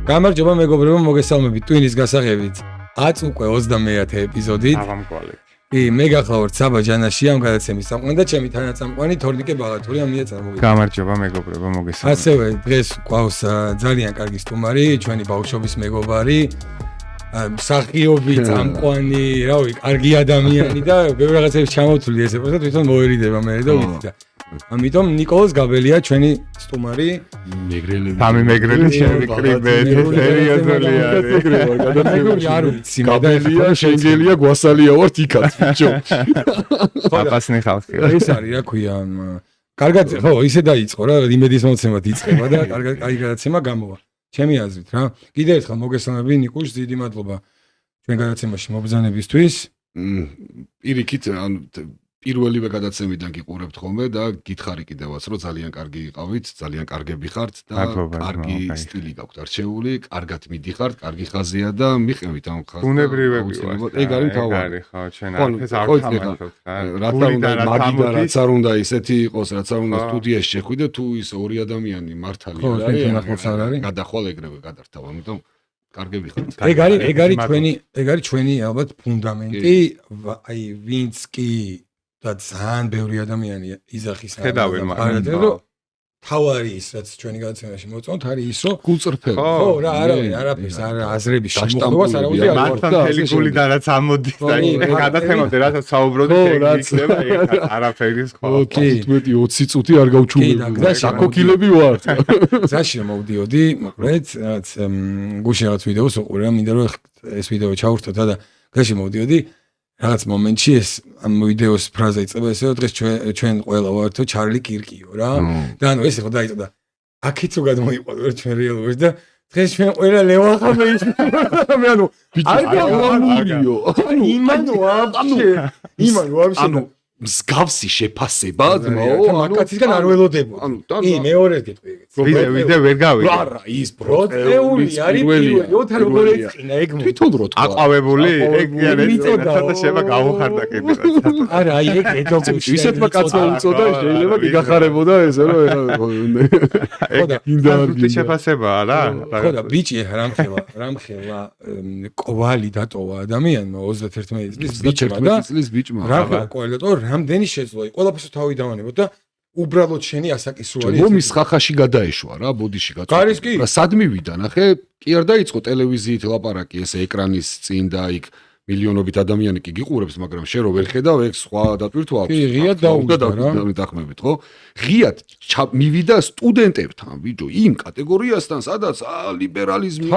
გამარჯობა მეგობრებო, მოგესალმებით ტვინის გასაღებით 10 უკვე 21 ეპიზოდით. ავამკვალე. კი, მე გახლავართ საბა ჯანაში ამ გადაცემის წამყვანი და ჩემი თანაწამყვანი თორნიკე ბაღათური ამნია წარმოგიდგენთ. გამარჯობა მეგობრებო, მოგესალმებით. ასევე დღეს გვყავს ძალიან კარგი სტუმარი, ჩვენი ბავშვობის მეგობარი, მსახიობი, წამყვანი, რავი, კარგი ადამიანი და ბევრ რაღაცებს ჩამოვთვლი ესე პროცესს თვითონ მოერიდება მე და ვიცი და ამიტომ ნიკოლოზ გაბელია ჩვენი სტუმარი. სამი მეგრელი შევიკრიბე, სერიოზული არის. არ ვიცი, გაბელია, შენგელია, გვასალია ვართ იქაც, ბიჭო. აფასნი ხალხი. ეს არის, რა ქვია, კარგად, ხო, ისე დაიწყო რა, იმედის მომცემად იწყება და კარგად აი გადაცემა გამოვა. ჩემი აზრით რა. კიდევ ერთხელ მოგესალმები ნიკუშ, დიდი მადლობა ჩვენ გადაცემაში მობრძანებისთვის. პირიქით, ანუ პირველივე გადაცემიდან გიყურებთ ხოლმე და გითხარი კიდევაც, რომ ძალიან კარგი იყავით, ძალიან კარგები ხართ და კარგი სტილი გაქვთ არჩეული, კარგად მიდიხართ, კარგი ხაზია და მიყევით ამ ხაზს. ბუნებრივები ვართ. ეგ არის თავი. ხო, ჩვენ არაფერს არ თამაშობთ. რა უნდა მაგიდა რაც არ უნდა ისეთი იყოს, რაც არ უნდა სტუდიაში შეხვიდე, თუ ის ორი ადამიანი მართალი არის, გადახვალ ეგრევე გადართავ, ამიტომ კარგები ხართ. ეგ არის ჩვენი ალბათ ფუნდამენტი, აი ვინც კი და ძალიან ბევრი ადამიანია იზახის ხედავენ თავარი ის რაც ჩვენი გადაცემაში მოწონთ არის ის რომ გულწრფელი ხო რა არაფერს არ აზრების შემოხდობას არ აუძლია მართან მთელი გულიდან რაც ამოდის და გადაცემამდე რასაც საუბრობდი იქნება არაფერის ხო 15-20 წუთი არ გავჩუმები და შაქოქილები ვართ ზაში მოვდიოდი მოკლედ რაც გუშინ რაღაც ვიდეოს უყურე მინდა რომ ეს ვიდეო ჩავურთოთ და გაში მოვდიოდი რაღაც მომენტში ეს ამ ვიდეოს ფრაზა იწყება ესე რომ დღეს ჩვენ ყველა ვართო ჩარლი კირკიო რა და ანუ ესე ხო დაიწყო და აქეთ რო გადმოიყვანო ჩვენ რეალობაში და დღეს ჩვენ ყველა ლევახამე მე ანუ არ გამომურიო იმანო ვაფშე ანუ მსგავსი შეფასება მაკაცისგან არ ველოდებოდი კი მეორედ გეტყვი ვიდე ვერ გავიგე რა ის პროტეული არის პირველი ოთარ როგორ ეწყინა ეგ თვითონ რო თქვა აყვავებული ეგ არის ცოტა შევა გავუხარდა კიდე არა აი ეგ ედოგუში ისეთმა კაცმა უწოდა შეიძლება გიგახარებოდა ესე რომ ეგ შეფასებაა რა ხო და ბიჭი რამხელა კვალი დატოვა ადამიანმა 31 წლის ბიჭმა რა კვალი რამდენი შეძლო ყველაფერს თავი დავანებოთ და უბრალოდ შენი ასაკისრუალი ლომის ხახაში გადაეშვა რა ბოდიში გაწვა რა სად მივიდა ნახე კი არ დაიწყო ტელევიზიით ლაპარაკი ესე ეკრანის წინ და იქ მილიონობით ადამიანი კი გიყურებს მაგრამ შენ რო ვერ ხედავ ეგ სხვა დატვირთვა აქვს კი ღიად დაუდა რა მეთახმებით ხო ღიად მივიდა სტუდენტებთან ბიჭო იმ კატეგორიასთან სადაც ლიბერალიზმი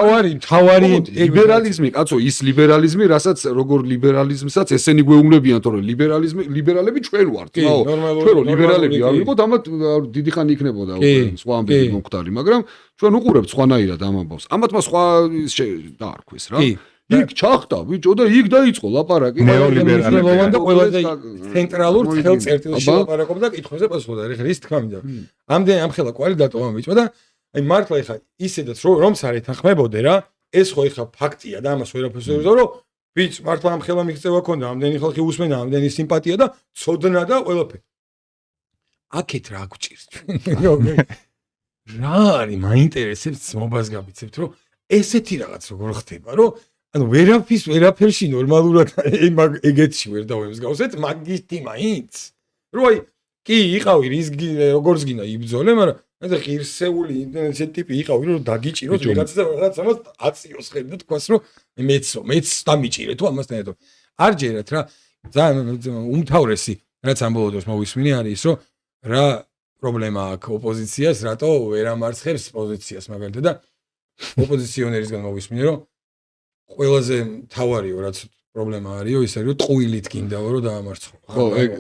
თავარი ლიბერალიზმი კაცო ის ლიბერალიზმი რასაც როგორ ლიბერალიზმსაც ესენი გვეუბნებიან თორე ლიბერალები ჩვენ ვართ ხო ჩვენ რო ლიბერალები არ ვიყოთ ამათ დიდი ხანი იქნებოდა სხვა ამბები მომხდარი მაგრამ ჩვენ უყურებთ სხვანაირად ამ ამბავს ამათმა სხვა დაარქვეს რა იქ ჩახტა ბიჭო და იქ დაიწყო ლაპარაკი ნეოლიბერალიზმი და ყველაზე ცენტრალურ ხელწერტილში ლაპარაკობდა კითხვებზე პასუხობდა რის თქმა მინდა ამდენ ამხელა კვალი დატოვა ბიჭო და აი მართლა ეხა ისედაც რომ სარეთ ახმებოდე რა ეს ხო ეხა ფაქტია და ამას ვერაფერს ვერ ვზავრო ბიჭ მართლა ამხელა მიღწევა ქონდა ამდენი ხალხი უსმენა ამდენი სიმპათია და ცოდნა და ყველაფერი აქეთ რა გვჭირს რა არის მაინტერესებს მობას გაბიცებთ რომ ესეთი რაღაც როგორ ხდება რომ ანუ ვერაფერში ნორმალურად ეგეთში ვერ დავემსგავსეთ მაგითი მაინც რო აი კი იყავი როგორც გინდა იბძოლე მაგრამ მე ღირსეული ისეთი ტიპი იყავი რომ დაგიჭიროს ვიღაცა და რაღაც ამას აციოს ხედი და თქვას რომ მეც დამიჭირე თუ ამასთან ერთად არ ჯერათ რა ძალიან უმთავრესი რაც ამ ბოლო დროს მოვისმინე არის ის რომ რა პრობლემა აქვს ოპოზიციას რატო ვერ ამარცხებს პოზიციას მაგალითად და ოპოზიციონერისგან მოვისმინე რომ ყველაზე თავარიო რაც პრობლემა არისო ის არის რომ ტყუილით გინდაო რომ დაამარცხო ხო ეგ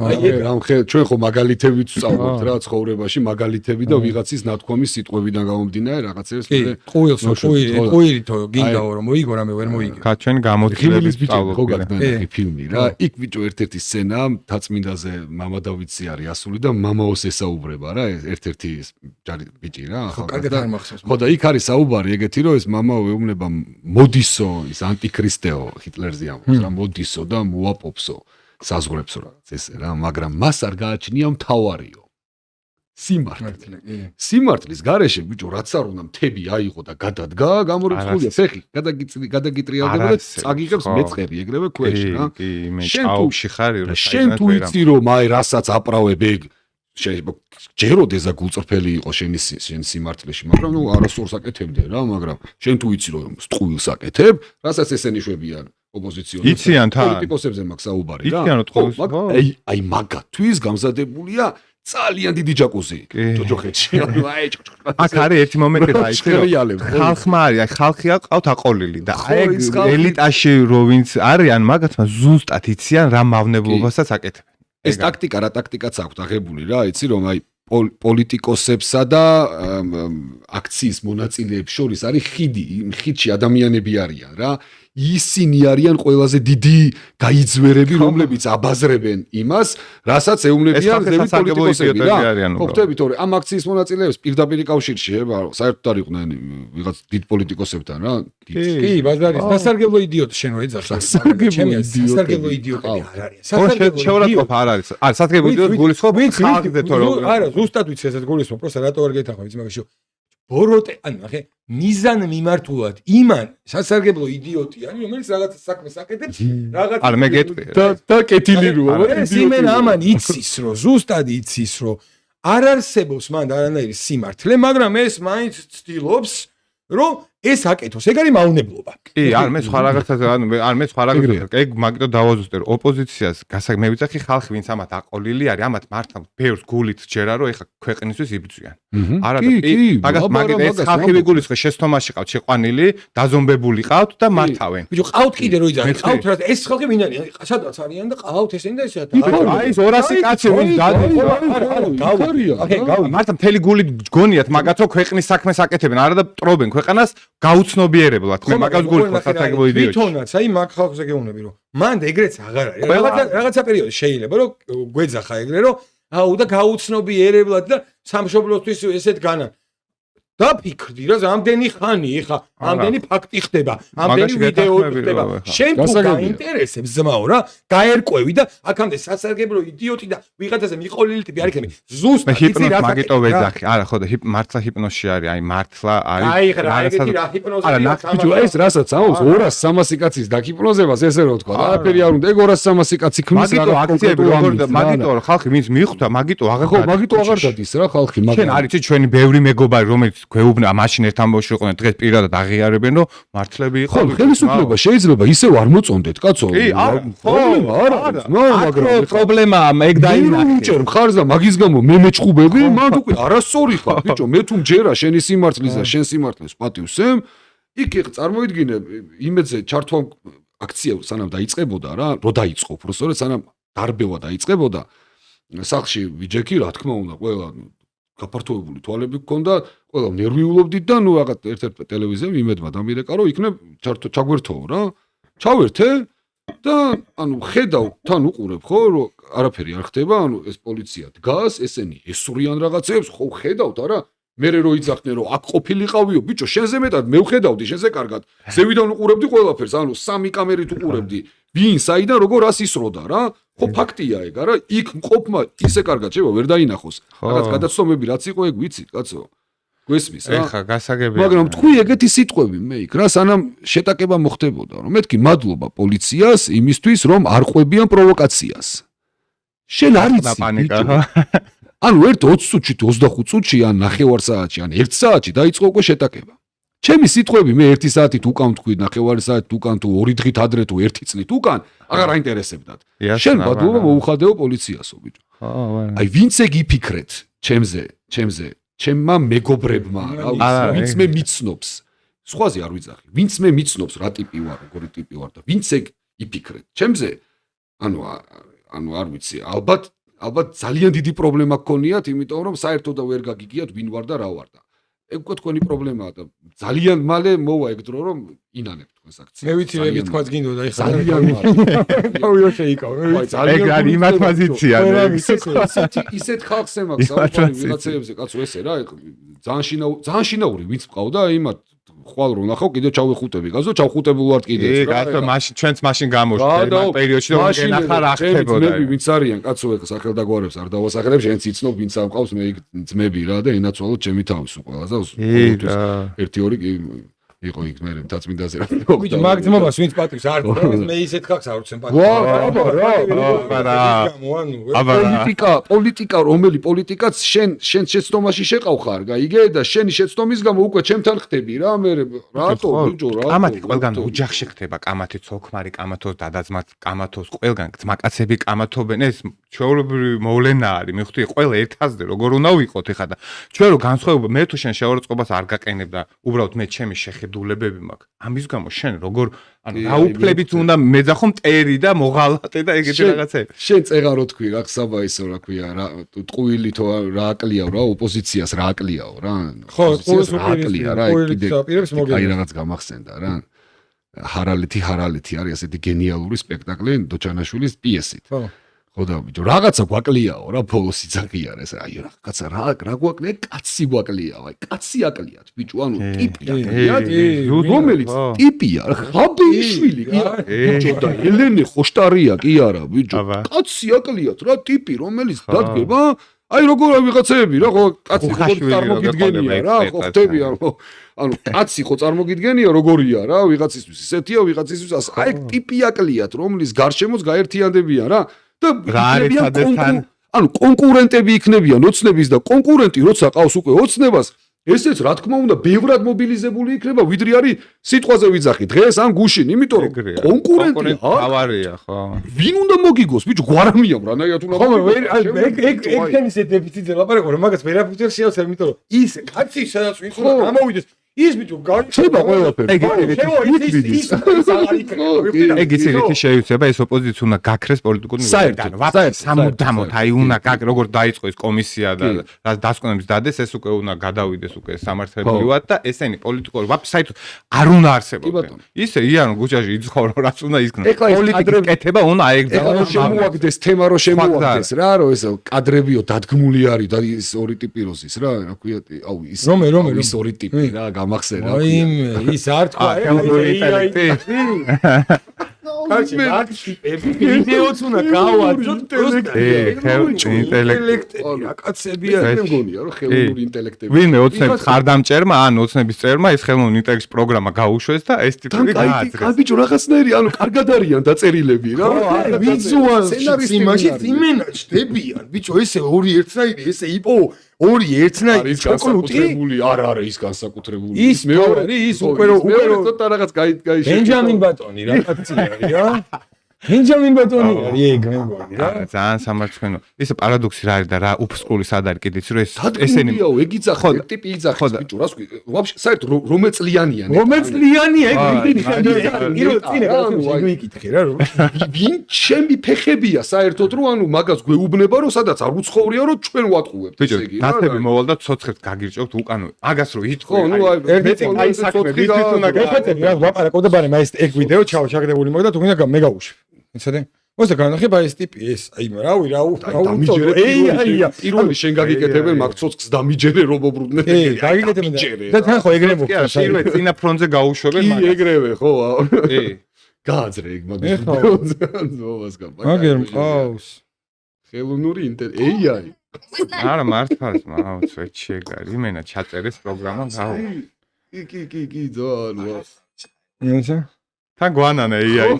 ჩვენ ხო მაგალითებით ვსწავლობთ რა ცხოვრებაში მაგალითები და ვიღაცის ნათქვამის სიტყვებიდან გამომდინარე რაღაცებს ტყუილითო გინდაო რომ მოიგო რამე ვერ მოიგე ხა ჩვენ გამოთვლების ხო გაგდანახი ფილმი რა იქ ბიჭო ერთ-ერთი სცენა თაწმინდაზე მამა დავითი არის ასული და მამაოს ესაუბრება რა ერთ-ერთი ჯარი ბიჭი რა ხო კარგად არ მახსოვს ხო და იქ არის საუბარი ეგეთი რომ ეს მამაო ეუბნება მოდისო ის ანტიქრისტეო ჰიტლერზე ამბობს რა მოდისო და მოაპოფსო საზღვრებსო რაღაც ესე რა მაგრამ მას არ გააჩნია მთავარიო სიმართლის გარეშე ბიჭო რაც არ უნდა მთები აიღო და გადადგა გამორიცხულია ფეხი გადაგიტრიალდება და წაგიღებს მეწყერი ეგრევე ქვეშ რა კი მე ჭაობში ხარ რა შენ თუ იცი რომ აი რასაც აპრავებ ეგ შეიძლება ჯეროდეს და გულწრფელი იყო შენ სიმართლეში მაგრამ ნუ არასდროს აკეთებდე რა მაგრამ შენ თუ იცი რომ სტყუილს აკეთებ რასაც ესენი შვებიან ოპოზიციონერებს იციან თან პოლიტიკოსებზე მაქვს საუბარი რა იციან რომ ტყუილს აი მაგათვის გამზადებულია ძალიან დიდი ჯაკუზი ჯოჯოხეთში ანუ აი აქ არის ერთი მომენტი რა იცი ხალხმა არის აი ხალხი აყავთ აყოლილი და აი ელიტაში რო ვინც არიან მაგათმა ზუსტად იციან რა მავნებლობასაც აკეთებენ ეს ტაქტიკა რა ტაქტიკაც აქვს აღებული რა იცი რომ აი პოლიტიკოსებსა და აქციის მონაწილეებს შორის არის ხიდში ადამიანები არიან რა ისინი არიან ყველაზე დიდი გაიძვერები რომლებიც აბაზრებენ იმას რასაც ეუბნებიან ზევით პოლიტიკოსები რა ხო ხტები თორე ამ აქციის მონაწილეებს პირდაპირ კავშირში საერთოდ არ იყვნენ ვიღაც დიდ პოლიტიკოსებთან რა კი ბაზარის სასარგებლო იდიოტი შენ რო ეძახი სასარგებლო იდიოტები არ არიან შეურაცხყოფა არ არის სასარგებლო იდიოტი გულისხმობ ხალხზე თორე არა ზუსტად ვიცი ესეთ გულისხმობ პროსტა რატო არ გეთახმები იცი მაგაში ბოროტე ანუ ნახე მიზან მიმართულად იმან სასარგებლო იდიოტი არის რომელიც რაღაც საქმეს აკეთებს რაღაც არ მე გეტყვი და კეთილი როა ეს იმენ ამან იცის რომ ზუსტად იცის რომ არ არსებობს მან არანაირი სიმართლე მაგრამ ეს მაინც ცდილობს რომ ეს აკეთოს ეგ არის მავნებლობა კი არ მე სხვა რაღაცაზე ანუ არ მე სხვა რაღაცაზე ეგ მაგიტო დავაზუსტე რომ ოპოზიციას მე ვიცახი ხალხი ვინც ამათ აყოლილი არის ამათ მართლა ბევრს გულით ჯერა რომ ეხა ქვეყნისთვის იბრძვიან არა და მაგას მაგით ეს ხალხი ვიგულისხმე შეცდომაში ყავთ შეყვანილი დაზომბებული ყავთ და მართავენ ბიჭო ყავთ კიდე რო იძახი ყავთ რა ეს ხალხი ვინ არის სადაც არიან და ყავთ ესენი და ესეა აი ეს 200 კაცი ვინ გავა მართლა მთელი გულით გონიათ მაგათ რომ ქვეყნის საქმეს აკეთებენ არა და ტრობენ ქვეყანას გაუცნობიერებლად მე მაგას გულით სასარგებლო იდიოტი თვითონაც აი მაგ ხალხზე გეუბნები რომ მან ეგრეც აღარ არის რაღაცა პერიოდი შეიძლება რომ გვეძახა ეგრე რომ აუ და გაუცნობიერებლად და სამშობლოსთვის ესეთ განა დაფიქრდი რა ამდენი ხანი ეხა ამდენი ფაქტი ხდება ამდენი ვიდეო ხდება შენ თუ გაინტერესებს ძმაო რა გაერკვევი და აქამდე სასარგებლო იდიოტი და ვიღაცაზე მიყოლილი ტიპი არ იქნება ზუსტად იცი რა მაგიტო ვეძახი არა ხო და მართლა ჰიპნოზში არის აი მართლა არის აი რა ეგეთი რა ჰიპნოზი არა ბიჭო ეს რასაც აუს 200-300 კაცის დაკიპნოზებას ესე რო თქვა არაფერი არ უნდა ეგ 200-300 კაცი ქმნის მაგიტო აქციები როგორ და მაგიტო ხალხი ვინც მიხვდა მაგიტო აღარ ხო მაგიტო აღარ დადის რა ხალხი მაგრამ შენ არ იცი ჩვენი ბევრი მეგობარი რომელიც გვეუბნა მაშინ ერთ ამბავში იყვნენ დღეს პირადად აღიარებენ რომ მართლები იყო ხო ხელისუფლება შეიძლება ისევ არ მოწონდეთ კაცო კი არა პრობლემა არა მაგრამ პრობლემაა ეგ დაინახე ბიჭო ხარს და მაგის გამო მე მეჭყუბები მანდ უკვე არასწორი ხარ ბიჭო მე თუ მჯერა შენი სიმართლის და შენ სიმართლეს პატივსემ იქ წარმოიდგინე იმედზე ჩართვა აქცია სანამ დაიწყებოდა რა რო დაიწყო უბრალოდ სანამ დარბევა დაიწყებოდა სახლში ვიჯექი რა თქმა უნდა ყველა გაფართოებული თვალები გქონდა, ყველა ნერვიულობდით და ნუ რაღაც ერთ-ერთ ტელევიზიამ იმედმა დამირეკა, რომ იქნებ ჩაგვერთოო რა. ჩავერთე და ანუ ხედავ თან უყურებ ხო, რომ არაფერი არ ხდება, ანუ ეს პოლიცია დგას, ესენი ესურიან რაღაცებს, ხო ხედავთ არა? მერე რო იძახდნენ რომ აქ ყოფილიყავიო, ბიჭო, შენზე მეტად მე ვხედავდი, შენზე კარგად. ზევიდან უყურებდი ყველაფერს, ანუ 3 კამერით უყურებდი. ვინ, საიდან, როგორ ასისროდა რა? ხო ფაქტია ეგ არა? იქ მყოფმა ისე კარგად შევა ვერ დაინახოს. რაღაც გადაცდომები რაც იყო ეგ ვიცი, კაცო. გვესმის რა. ეხა გასაგებია. მაგრამ თქვი ეგეთი სიტყვები მე იქ რა, სანამ შეტაკება მოხდებოდა, რომ მეთქი მადლობა პოლიციას იმისთვის, რომ არ ყვებიან პროვოკაციას. შენ არ იცი პანიკა. ანუ ერთ 20 წუთში, 25 წუთში ან 9 საათში, ან 1 საათში დაიწყო უკვე შეტაკება. ჩემი სიტყვები მე 1 საათით უკან თქვი, 9 საათით უკან თუ 2 დღით ადრე თუ 1 წლით უკან, აღარ აინტერესებდათ. შენ მადლობა მოუხადეო პოლიციასო ბიჭო. აი ვინც ეგ იფიქრეთ ჩემზე, ჩემმა მეგობრებმა, ვინც მე მიცნობს. სხვაზე არ ვიძახი. ვინც მე მიცნობს რა ტიპი ვარ, როგორი ტიპი ვარ და ვინც ეგ იფიქრეთ ჩემზე, ანუ არ ვიცი, ალბათ ძალიან დიდი პრობლემა გქონიათ, იმიტომ რომ საერთოდ ვერ გაგიგიათ ვინ ვარ და რა ვარ და ეგ უკვე თქვენი პრობლემაა და ძალიან მალე მოვა ეგ დრო რომ ინანებთ თქვენს აქციას. მე ვიცი მე თქვაც გინდოდა ეხლა ძალიან მალე. თავიო შეიკავ. ეგ არის იმათ პოზიცია. ისეთ ხალხს ემაქვს საუბარი ვიღაცებზე, კაცო ესე რა, ძალიან შინაური ვინც მყავდა იმათ ხვალ რომ ნახავ კიდე ჩავეხუტები გაზო ჩავხუტებულ ვარ კიდეც რა გასო მაშინ ჩვენც მაშინ გამოშვით იმ პერიოდში რომ გენახა რა ხდებოდა ძმები ვინც არიან კაცო ეხა სახელდაგვარებს არ დავასახელებ შენც იცნობ ვინც არ მყავს მე ძმები რა და ენაცვალოთ ჩემი თავის უყველაზე ერთი ორი იყო იქ მე დაწმინდაზე რა ბიჭო მაგძმობას ვინც პატრის არ მე ისეთ ხალხს არ უცემ პოლიტიკა რომელი პოლიტიკაც შენ შეცდომაში შეყავხარ გაიგე და შენი შეცდომის გამო უკვე ჩემთან ხდები რა მე რატო ბიჭო რა კამათი ყველგან ოჯახში ხდება კამათი ცოქმარი კამათოს დადაძმათ კამათოს ყველგან ძმაკაცები კამათობენ ეს ჩვეულებრივი მოვლენა არის მივხვდი ყველა ერთაზრდე როგორ უნდა ვიყოთ ეხლა და ჩვენ რო განსხვავება მე თუ შენ შეურაცხყოფას არ გაყენებ და უბრალოდ მე ჩემი შეხედულებები მაქვს ამის გამო შენ როგორ ანუ რაუფლებით უნდა მეძახო მტერი და მოღალატე და ეგეთი რაღაცები შენ წეღარ რო თქვი რა ხსაბა ისო რა ქვია რა ტყუილი თო რა აკლიაო რა ოპოზიციას რა აკლიაო რა ხო ტყუილს რა აკლია რა კიდე აი რაღაც გამახსენდა რა ჰარალეთი არის ასეთი გენიალური სპექტაკლი დოჩანაშვილის პიესით ხო და ბიჭო რაღაცა გვაკლიაო რა ბოლოს იცაღიარეს აი რაღაცა რა გვაკლია კაცი გვაკლიაო აი კაცი აკლიათ ბიჭო ანუ ტიპია რომელიც ტიპია ხაბიშვილი კი არა ბიჭო და ელენე ხოშტარია კი არა ბიჭო კაცი აკლიათ რა ტიპი რომელიც დადგება აი როგორ ვიღაცები რა ხო კაცი როგორ წარმოგიდგენია რა ხო ხტები ანუ კაცი ხო წარმოგიდგენია როგორია რა ვიღაცისთვის ისეთია ვიღაცისთვის ასე აი ტიპი აკლიათ რომლის გარშემოც გაერთიანდებიან რა და ანუ კონკურენტები იქნებიან ოცნების და კონკურენტი როცა ყავს უკვე ოცნებას ესეც რა თქმა უნდა ბევრად მობილიზებული იქნება ვიდრე არის სიტყვაზე ვიძახი დღეს ან გუშინ იმიტომ რომ კონკურენტი ავარია ხო ვინ უნდა მოგიგოს ბიჭო გვარამიამ რანაირად უნდა ხო ეგ ისე დეფიციტზე ლაპარაკობ რომ მაგას ვერაფერ შეავსებ იმიტომ რომ ის კაცი სადაც ვინც უნდა გამოვიდეს ის ბიჭო გაჩება ყველაფერი ეგ იცი რითი შეიძლება ეს ოპოზიცია უნდა გაქრეს პოლიტიკურ მიღწევაში სამუდამოდ აი უნდა როგორ დაიწყო ეს კომისია და რა დასკვნების დადეს ეს უკვე უნდა გადავიდეს უკვე სამართლებრივად და ესენი პოლიტიკური ვებსაიტი არ უნდა არსებობდეს ისე იანო გუჩაში იცხოვრო რაც უნდა იქნას პოლიტიკის კეთება უნდა აეგზავნოს შემოაგდეს თემა რო შემოაგდეს რა რომ ეს კადრებიო დადგმული არის და ის ორი ტიპი როზის რა ქვია აუ ის ის ორი ტიპი რა გამახსენე რა ის არ თქვა ინტელექტი კაცი ვიდეოც უნდა გავაძოთ ინტელექტი რა კაცებია მე მგონია რომ ხელოვნური ინტელექტები ვინმე ოცნების ხარდამჭერმა ან ოცნების წერმა ეს ხელოვნური ინტელექტის პროგრამა გაუშვეს და ეს ტიპები გააძრეს აი ბიჭო რაღაცნაირი ანუ კარგად არიან დაწერილები რა ვიზუალ სცენარისტი იმენა ჩდებიან ბიჭო ესე ორი ერთნაირი ესე იპო ორი ერთნაირი განსაკუთრებული არ არის ის განსაკუთრებული ის მეორე ის უკვე ცოტა რაღაც გაიშეშ ბენჯამინ ბატონი რა კაცი არის რა ბენჯამინ ბატონი არის ეგ მე მგონი რა ძალიან სამარცხვინო ისე პარადოქსი რა არის და რა უფსკული სად არის კიდეც რომ ეს ესენიო ეგ იძახა ტიპი იძახა ბიჭო რას ქვი ვაფშე საერთოდ რომელ წლიანია ეგ ვიკითხე რა ვინ ჩემი ფეხებია საერთოდ რომ ანუ მაგას გვეუბნება რომ სადაც არ უცხოვრია რომ ჩვენ ვატყუებთ ესე იგი რა დათები მოვალ და ცოცხლებს გაგირჭევთ უკანო მაგას რო ითქო ერთი აი საქმე ვიცით უნდა გახეთები რა ვაპარაკობ და ბარემ აი ეს ეგ ვიდეო ჩაგდებული მაგ და თუ გინდა მე გავუშვი იცოდე მოსა განახება ეს ტიპი ეს აი რავი პირველი შენ გაგიკეთებენ მაგ ცოცხს დამიჯერე რომობრუნდნენ გაგიკეთებენ და თან ხო ეგრევე მოხდა პირველ წინა ფრონტზე გაუშვებენ მაგას კი ეგრევე ხო კი გააძრე ეგ მაგას მაგერ მყავს ხელოვნური AI არა მართლაც მაუც ვეჩეგარი იმენა ჩაწერეს პროგრამა გაუ კი ძოალო ნიცა თან გვანანა AI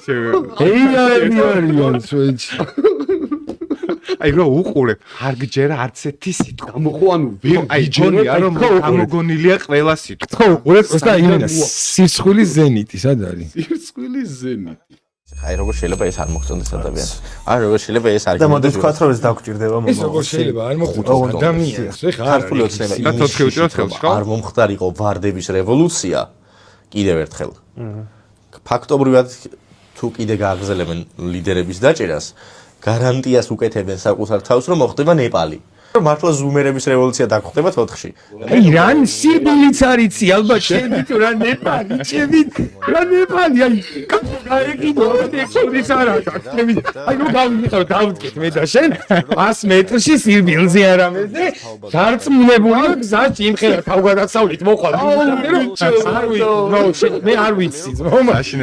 აი რო უყურებ არ გჯერა არც ერთი სიტყვა ხო ანუ ვერ გიჯერია რომ გამოგონილია ყველა სიტყვა ხო უყურებ უბრალოდ იმენა სირცხვილის ზენიტი სად არის სირცხვილის ზენიტი აი როგორ შეიძლება ეს არ მოხდეს ადამიანს აი როგორ შეიძლება ეს არ და მოდი ვთქვათ რომ ეს დაგჭირდება ეს როგორ შეიძლება არ მოხდეს ადამიანს ეხა ქართული ოცნება არ მომხდარიყო ვარდების რევოლუცია კიდევ ერთხელ ფაქტობრივად თუ კიდე გააგრძელებენ ლიდერების დაჭერას გარანტიას უკეთებენ საკუთარ თავს რომ მოხდება ნეპალი მართლა ზუმერების რევოლუცია დაგხვდება 4-ში. აი რან სიბილიც არიცი ალბათ შენი თუ რა ნეპალი ჩემი რა ნეპალი აი გაიგო ექსოდის არა ჩემი აი ნუ დავიწყეთ მე და შენ 100 მეტრში სიბილზე არამეზე დარწმუნებული გზაში იმხელა თავგადასავლით მოყვა მე არ ვიცი მაშინ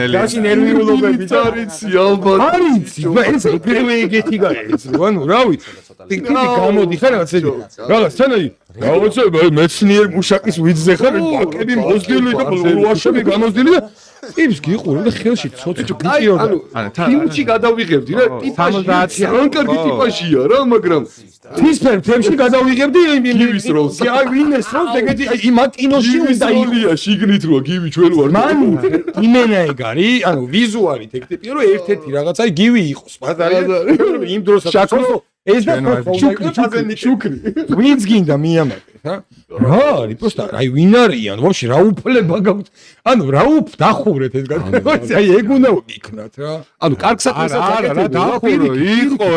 ნერვიულობები არიცი ალბათ არიცი ეს პირველი ეგეთი გაიწყო ანუ რა ვიცი ტიკი გამოდი ხარ რაღაც თანაი რაღაცა მეცნიერ მუშაკის ვიძზე ხარ ბაკები მოზდილი და ლუაშები გამოზდილი და ტიპს გიყურებ და ხელში ცოტა გიჭირო ანუ ფილმში გადავიღებდი რა ტიპაში 70 ან კარგი ტიპაშია რა მაგრამ თისფერ თემში გადავიღებდი გივის როლს აი ვინეს როლს ეგეთი აი მაგ კინოში უნდა ილია შიგნით რო გივი ჩვენ ვარ მან იმენა ეგ არის ანუ ვიზუალით ეგ ტიპია რომ ერთ-ერთი რაღაცა გივი იყოს პატარა იმ დროსაც შაქრო ეს და შუკრი ვინც გინდა მიამატეთ რა არის პროსტა აი ვინ არიან ვაფშე რა უფლება გაქვთ ანუ რა დახურეთ ეს გადაცემა აი ეგ უნდა იქნათ რა ანუ კარგ საქმესაც აკეთებდა დახურო იყო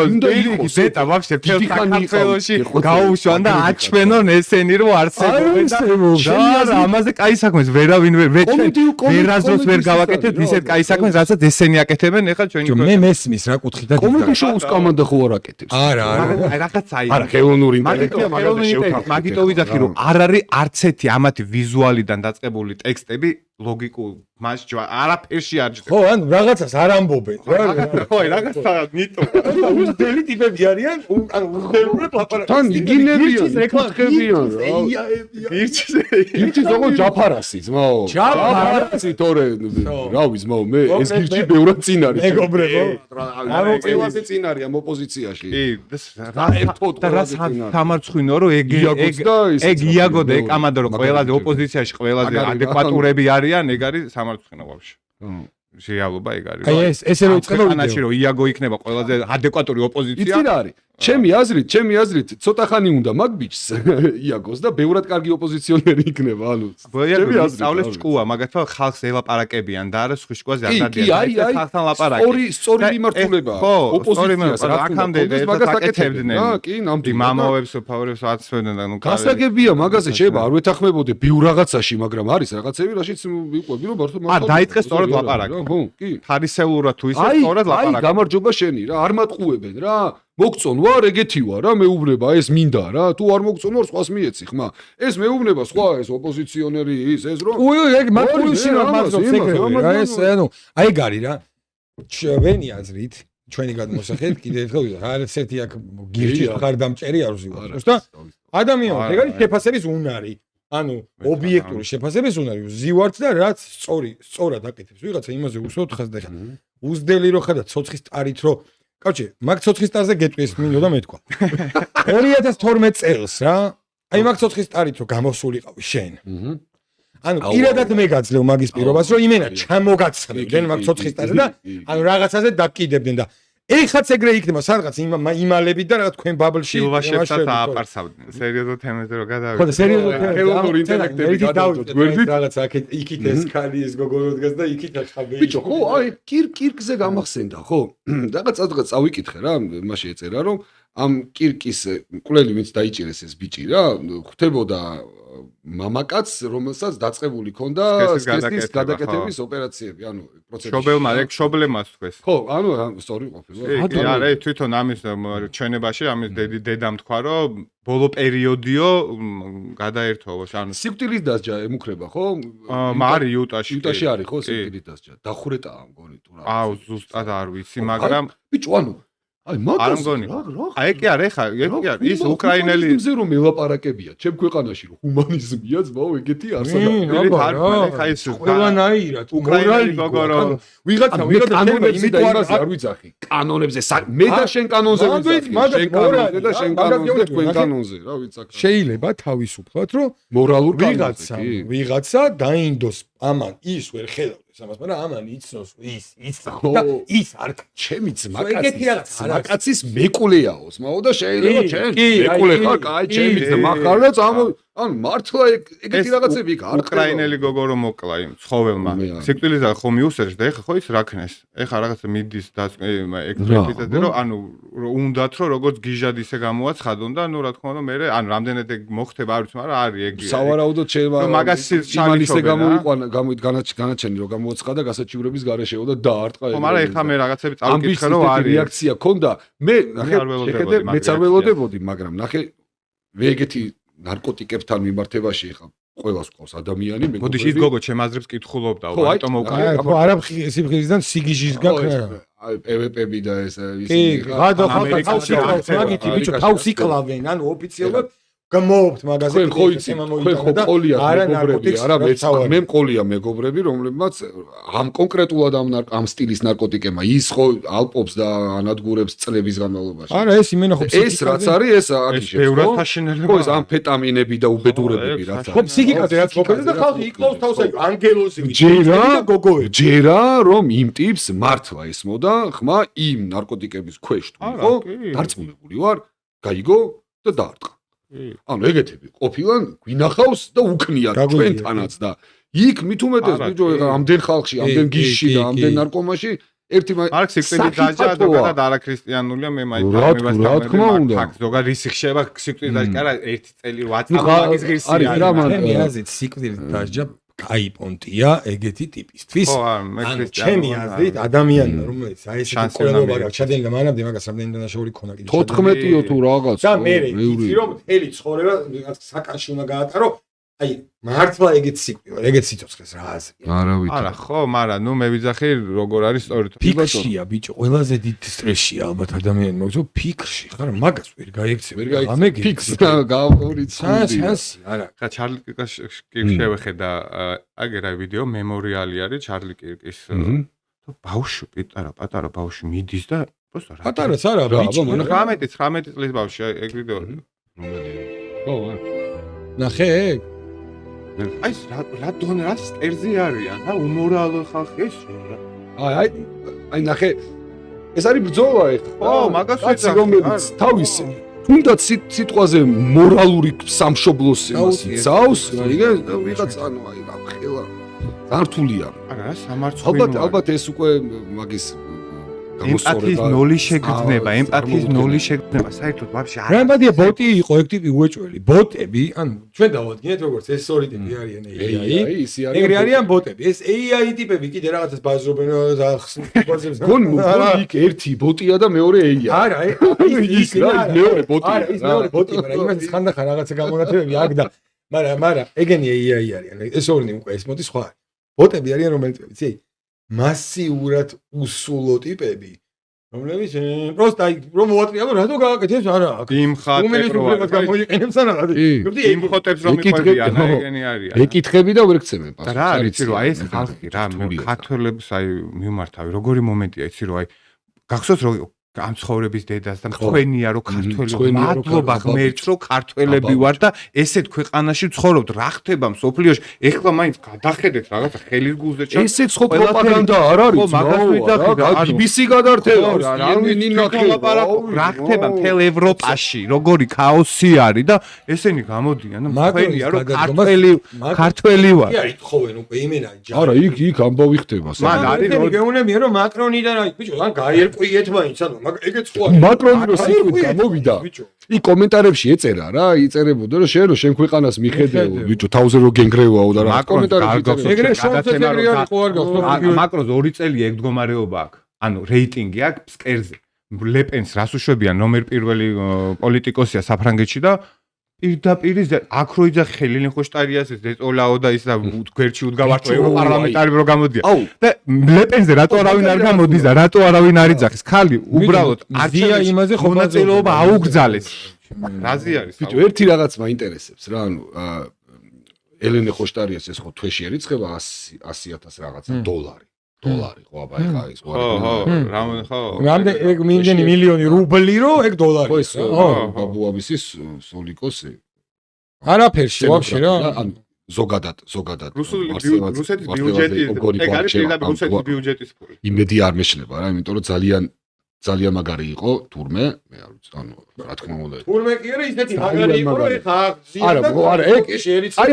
ზეტა ვაფშე თელ საქართველოში გაუშვან და აჩვენონ ესენი რომ არსებობენ და ამაზე კაი საქმეს ვერავინ ვერაზოს ვერ გავაკეთეთ ისეთ კაი საქმეს რასაც ესენი აკეთებენ ეხლა ჩვენი მე მესმის რა კუთხით და კომედი შოუს კომანდა ხო არ აკეთებს არა რაღაცა არა ხელოვნური ინტელექტი მაგიტო ვიძახი რომ არ არის არც ერთი ამათი ვიზუალიდან დაწყებული ტექსტები ლოგიკურ მასჯვა არაფერში არ ჯდება. ხო, ანუ რაღაცას არ ამბობენ. ხო, რაღაცა ნიტო. უძდელი ტიპები არიან, ანუ უძდელურად ლაპარაკობენ. თან იგინებიან, ეკუთხებიან რა. გირჩის როგორ ჯაფარასი, ძმაო. ჯაფარასი თორე რავი, ძმაო, მე ეს გირჩი ბევრად წინ არის. მეგობრებო. ანუ ყველაზე წინ არის ამ ოპოზიციაში. კი, რა ერთოდ და სამარცხვინო რომ ეგ იაგო და ეკამადო რომ ყველაზე ოპოზიციაში ყველაზე ადეკვატურები არიან, ეგ არის სამარცხვინო ვაფშე. რეალობა ეგ არის. აი ესე რომ იწყება ვიდეო. რომ იაგო იქნება ყველაზე ადეკვატური ოპოზიცია. იცი რა არის? ჩემი აზრით, ცოტა ხანი უნდა მაგ ბიჭს იაგოს და ბევრად კარგი ოპოზიციონერი იქნება, ანუ. ჩემი აზრით, სწავლეს ჭკუა, მაგათმა ხალხს ელაპარაკებიან და არა სხვიშვაზე არ დადიან. ხალხთან ლაპარაკი. სწორი მიმართულება. ოპოზიციას რა აქამდე აკეთებდნენ. კი, ნამდვილად. მამაოებს, ფავრებს აცვენენ და ნუ გასაგებია, მაგაზე შეიძლება არ ვეთანხმებოდე ბევრ რაღაცაში, მაგრამ არის რაღაცები, რაშიც ვიყვები, რომ მართლა მართლა. დაიწყეს სწორად ლაპარაკი. ხო, კი. ფარისეულად თუ ისე სწორად ლაპარაკი. აი, გამარჯობა შენი რა, არ მატყუებენ რა. მოგწონ ვარ, ეგეთი ვარ რა, მეუბნება ეს მინდა რა, თუ არ მოგწონ ვარ, სხვას მიეცი ხმა. ეს მეუბნება სხვა ეს ოპოზიციონერი ეს რომ ეგ მაგულში რა მაღაზია სეკრეტი რა ეს ანუ აი ეგ არის რა. ჩვენი აზრით, ჩვენი გადმოსახედით კიდე ერთხელ არის ერთი აქ გირჩის მხარდამჭერი არ ვზივარ. და ადამიანს ეგ არის შეფასების უნარი. ანუ ობიექტური შეფასების უნარი ვზივართ და რაც სწორად აკეთებს ვიღაცა იმაზე უსვოთ ხაზ და ხა. უძდელი რო ხარ და ცოცხის ტარით რო კაჩი, მაგ ცოცხის ტარზე გეტყვის მინდოდა მეთქვა. 2012 წელს რა. აი მაგ ცოცხის ტარით რო გამოსულიყავი შენ. ანუ პირადად მე გაძლევ მაგის პირობას რომ იმენა ჩამოგაცხრებდნენ მაგ ცოცხის ტარზე და ანუ რაღაცაზე დაკიდებდნენ და ეხაც ეგრე იქნება სადღაც იმალებით და რაღაც თქვენ ბაბლში შევაშებსა ააპარსავდნენ. სერიოზულ თემებზე რო გადავიდეთ. ხო და სერიოზულ თემებზე ხელოვნური ინტელექტები გადავიდეთ. რაღაც აქეთ იქით ეს ქალი ეს გოგორო დგას და იქით ახაბე. ბიჭო, ხო, აი კირკზე გამახსენდა, ხო? რაღაც წავიკითხე რა, მაშინ ეწერა რომ ამ კირკის კვლელი ვინც დაიჭირეს ეს ბიჭი რა, ხვდებოდა მამაკაცს, რომელსაც დაწყებული ქონდა სქესის გადაკეთების ოპერაციები, ანუ პროცესი. შობელმა, ეგ შობლემას თქვეს. ხო, ანუ სწორი ყოფილა. კი, არა, თვითონ ამის ჩვენებაში ამის დედამ თქვა, რომ ბოლო პერიოდიო გადაერთოვოს, ანუ სიკვდილის დასჯა ემუქრება, ხო? მარი იუტაში არის ხო სიკვდილის დასჯა. დახურეტაა მგონი თუ რა. აუ, ზუსტად არ ვიცი, მაგრამ ბიჭო, ანუ აი მაგას რა აი კი არა ეხა ის უკრაინელი იმზე რომ ელაპარაკებია ჩემ ქვეყანაში რომ ჰუმანიზმია ძმაო ეგეთი არსებობს ეხა ის ყველანაირად უკრაინელი გოგორო ვიღაცა იმით არ ვიცახი კანონებზე მე და შენ კანონზე ვიცახი შენ კანონზე და შენ კანონზე თქვენ კანონზე რა ვიცახ შეიძლება თავისუფლად რომ მორალურ ვიღაცა დაინდოს ამან ის ვერ ხედავდეს ამას მაგრამ ამან იცნოს ის და ის არ ჩემი ძმაკაცის მეკულეაოს მაო და შეიძლება ჩემ მეკულე ხარ კაი ჩემი ძმა ხარ და ანუ მართლა ეგეთი რაღაცები იქ არ უკრაინელი გოგო რომ მოკლა იმ ცხოველმა სიკვდილის და ხო მიუსერს და ეხა ხო ის რა ქნეს ეხა რაღაცა მიდის და ექსპერტიზაზე რომ ანუ უნდათ რომ როგორც გიჟად ისე გამოაცხადონ და ნუ რა თქმა უნდა მე ანუ რამდენად ეგ მოხდება არ ვიცი მაგრამ არის ეგ სავარაუდოდ შეიძლება მაგას იმალისე გამოიყვანა განაჩენი რომ გამოაცხადა გასაჩივრების გარეშეო და დაარტყა ეგ მაგრამ ეხა მე რაღაცები წავიკითხე რომ არის რეაქცია ქონდა მე ნახე შეხედე მეც არ ველოდებოდი მაგრამ ნახე მე ეგეთი ნარკოტიკებთან მიმართებაში ხა ყველას ყავს ადამიანი მე მოდი ის გოგო ჩემ აზრებს კითხულობდა რატომ უკრაინა ხო არა სიფხილისგან სიგიჟისგან პვპ-ები და ეს ისინი გადა ხალხი მაგითი ბიჭო თავს იკლავენ ანუ ოფიციალურად გამოობთ მაგაზინში ხო იცი ხო ყოლია მეგობრები არა მე მყოლია მეგობრები რომლებმაც ამ კონკრეტულად ამ სტილის ნარკოტიკებმა ის ხო ალპობს და ანადგურებს წლების განმავლობაში არა ეს იმენა ხო ეს რაც არის ეს აგიშებს ხო ეს ამფეტამინები და უბედურებები რაც არის ხო ფსიქიკაზე რაც მოქმედებს და ხალხი იკლავს თავს აი ანგელოზივით ჯერა რომ იმ ტიპს მართლა ესმოდა ხმა იმ ნარკოტიკების ქვეშ თუ ხო დარწმუნებული ვარ გაიგო და დაარტყა ანუ ეგეთები ყოფილან გვინახავს და უქნიათ ჩვენთანაც და იქ მით უმეტეს ბიჭო ამდენ ხალხში, ამდენ გიჟში და ამდენ ნარკომანში ერთი მარკს სიკვდილის დაჟა ზოგადად არაქრისტიანულია მე მაინც ზოგადად ისი ხდება სიკვდილის დაჟა არა ერთი წელი 8 წელი მაგის ღირსია არის რა მე აზრით სიკვდილის დაჟა კაი პონტია ეგეთი ტიპისთვის ჩემი აზრით ადამიანმა რომელიც აი ესეთი ყოლობა გაქვს ჩადენილი და მანამდე მაგას რამდენი დანაშაული ქონა კიდე 14-ო თუ რაღაც და მე იცი რომ მთელი ცხოვრება საკანში უნდა გაატარო აი მართლა ეგეთ სიკვდილა ეგეთ სიცოცხლეს რა აზრი არა ხო მაგრამ ნუ მე ვიძახი როგორ არის სწორედ ფიქრშია ბიჭო ყველაზე დიდ სტრესია ალბათ ადამიანმა მოგწო ფიქრში ხარ მაგას ვერ გაიქცე ვერ გაიქცე ფიქს გავორიცი არა ხა ჩარლი კირკის შევეხედა აგერა ვიდეო მემორიალი არის ჩარლი კირკის პატარა ბავშვი მიდის და პროსტა რა პატარაც არა ბიჭო 19 წლის ბავშვი ეგ ვიდეო ხო ნახე ეგ აი რა დონე რა სტერზი არიან და უმორალო ხალხი ეს აი ნახე ეს არის ბრძოლა ეს ხო მაგას ვიცი რომელიც თავის თუნდაც სიტყვაზე მორალური სამშობლოს იცავს იგივე ვიღაც ანუ აი რა ხელა ზართულია არა სამარცხვინოა ალბათ ეს უკვე მაგის ემპათიის ნოლი შეგრძნება ემპათიის ნოლი შეგრძნება საერთოდ ვაფშე არა ემპათია ბოტი იყო ეგ ტიპი უეჭველი ბოტები ანუ ჩვენ დავადგინეთ როგორც ეს ორი ტიპი არიან AI ეგრე არიან ბოტები ეს AI ტიპები კიდე რაღაცას ბაზრობენ და ხსნას გონ იქ ერთი ბოტია და მეორე AI არა ის მეორე ბოტი არა ის მეორე ბოტი მაგრამ იმას ხანდახან რაღაცა გამონათებები აქ და მაგრამ ეგენი AI არიან ეს ორი უკვე ეს მოდი სხვა ბოტები არიან რომელიც ვიცი მასიურად უსულო ტიპები რომლებიც პროსტა აი რომ მოატრიალო რატო გააკეთებს არა იმ ხატებს გამოიყენებს არა იმ ხოტებს რომ მიყვებიან ეგენი არიან ეკითხები და ვერ გცემენ პასუხს რა არის იცი რომ აი ეს ხალხი რა ქართველებს აი მიმართავი როგორი მომენტია იცი რომ აი გახსოვს რომ ამ ცხოვრების დედას და მწვენია რომ ქართველი მადლობა ღმერთს რომ ქართველები ვარ და ესეთ ქვეყანაში ვცხოვრობთ რა ხდება მსოფლიოში ეხლა მაინც გადახედეთ რაღაცა ხელის გულზე ჩა ესეც ხო პროპაგანდა არ არის რა BBC გადართება რამდენი ნახე რა ხდება მთელ ევროპაში როგორი ქაოსი არის და ესენი გამოდიან მწვენია რომ ქართველი ვარ კი არის თხოვენ უკვე იმენა არა იქ ამბავი ხდება მან არის გეუნებიან რომ მაკრონიდან აი ბიჭო ან გაერკვიეთ მაინც ანუ ეგეც ხო მაკრონი რო სიტყვით გამოვიდა იქ კომენტარებში ეწერა რა იწერებოდა რომ შენ რო შენ ქვეყანას მიხედეო ბიჭო თავზე რო გენგრევაო და რა კომენტარებში ეგრე შორცეგერი არის ხო არ გახსოვს მაკრონს 2 წელი ეგ მდგომარეობა აქვს ანუ რეიტინგი აქვს სკერზე ლეპენს რას უშვებიან ნომერ პირველი პოლიტიკოსია საფრანგეთში და პირდაპირ აქ რო იძახი ხელინი ხოშტარიას ეს დეწოლაო და ის და გვერდში უდგავართ ევროპარლამენტარები რო გამოდია და ლეპენზე რატო არავინ არ გამოდის და რატო არავინ არ იძახის ხალი უბრალოდ არჩია იმაზე ხო მონაწილეობა აუგზალეს რაზი არის ბიჭო ერთი რაღაც მაინტერესებს რა ანუ ელენე ხოშტარიას ეს ხო თვეში ერიცხება 100,000 რაღაცა დოლარი ხო აბა ეხა ის ხო ხო რამდენი ეგ მიმდენი მილიონი რუბლი რო ეგ დოლარი ხო ბაბუაბისის სოლიკოსი არაფერში ვაფშე რა ანუ ზოგადად რუსეთის ბიუჯეტი ეგ არის პირდაპირ რუსეთის ბიუჯეტის ფული იმედი არ მეშლება რა იმიტომ რომ ძალიან ძალიან მაგარი იყო თურმე, მე არ ვიცი, ანუ რა თქმა უნდა. თურმე კი არა ისეთი მაგარი იყო, რომ ეხა არა, აი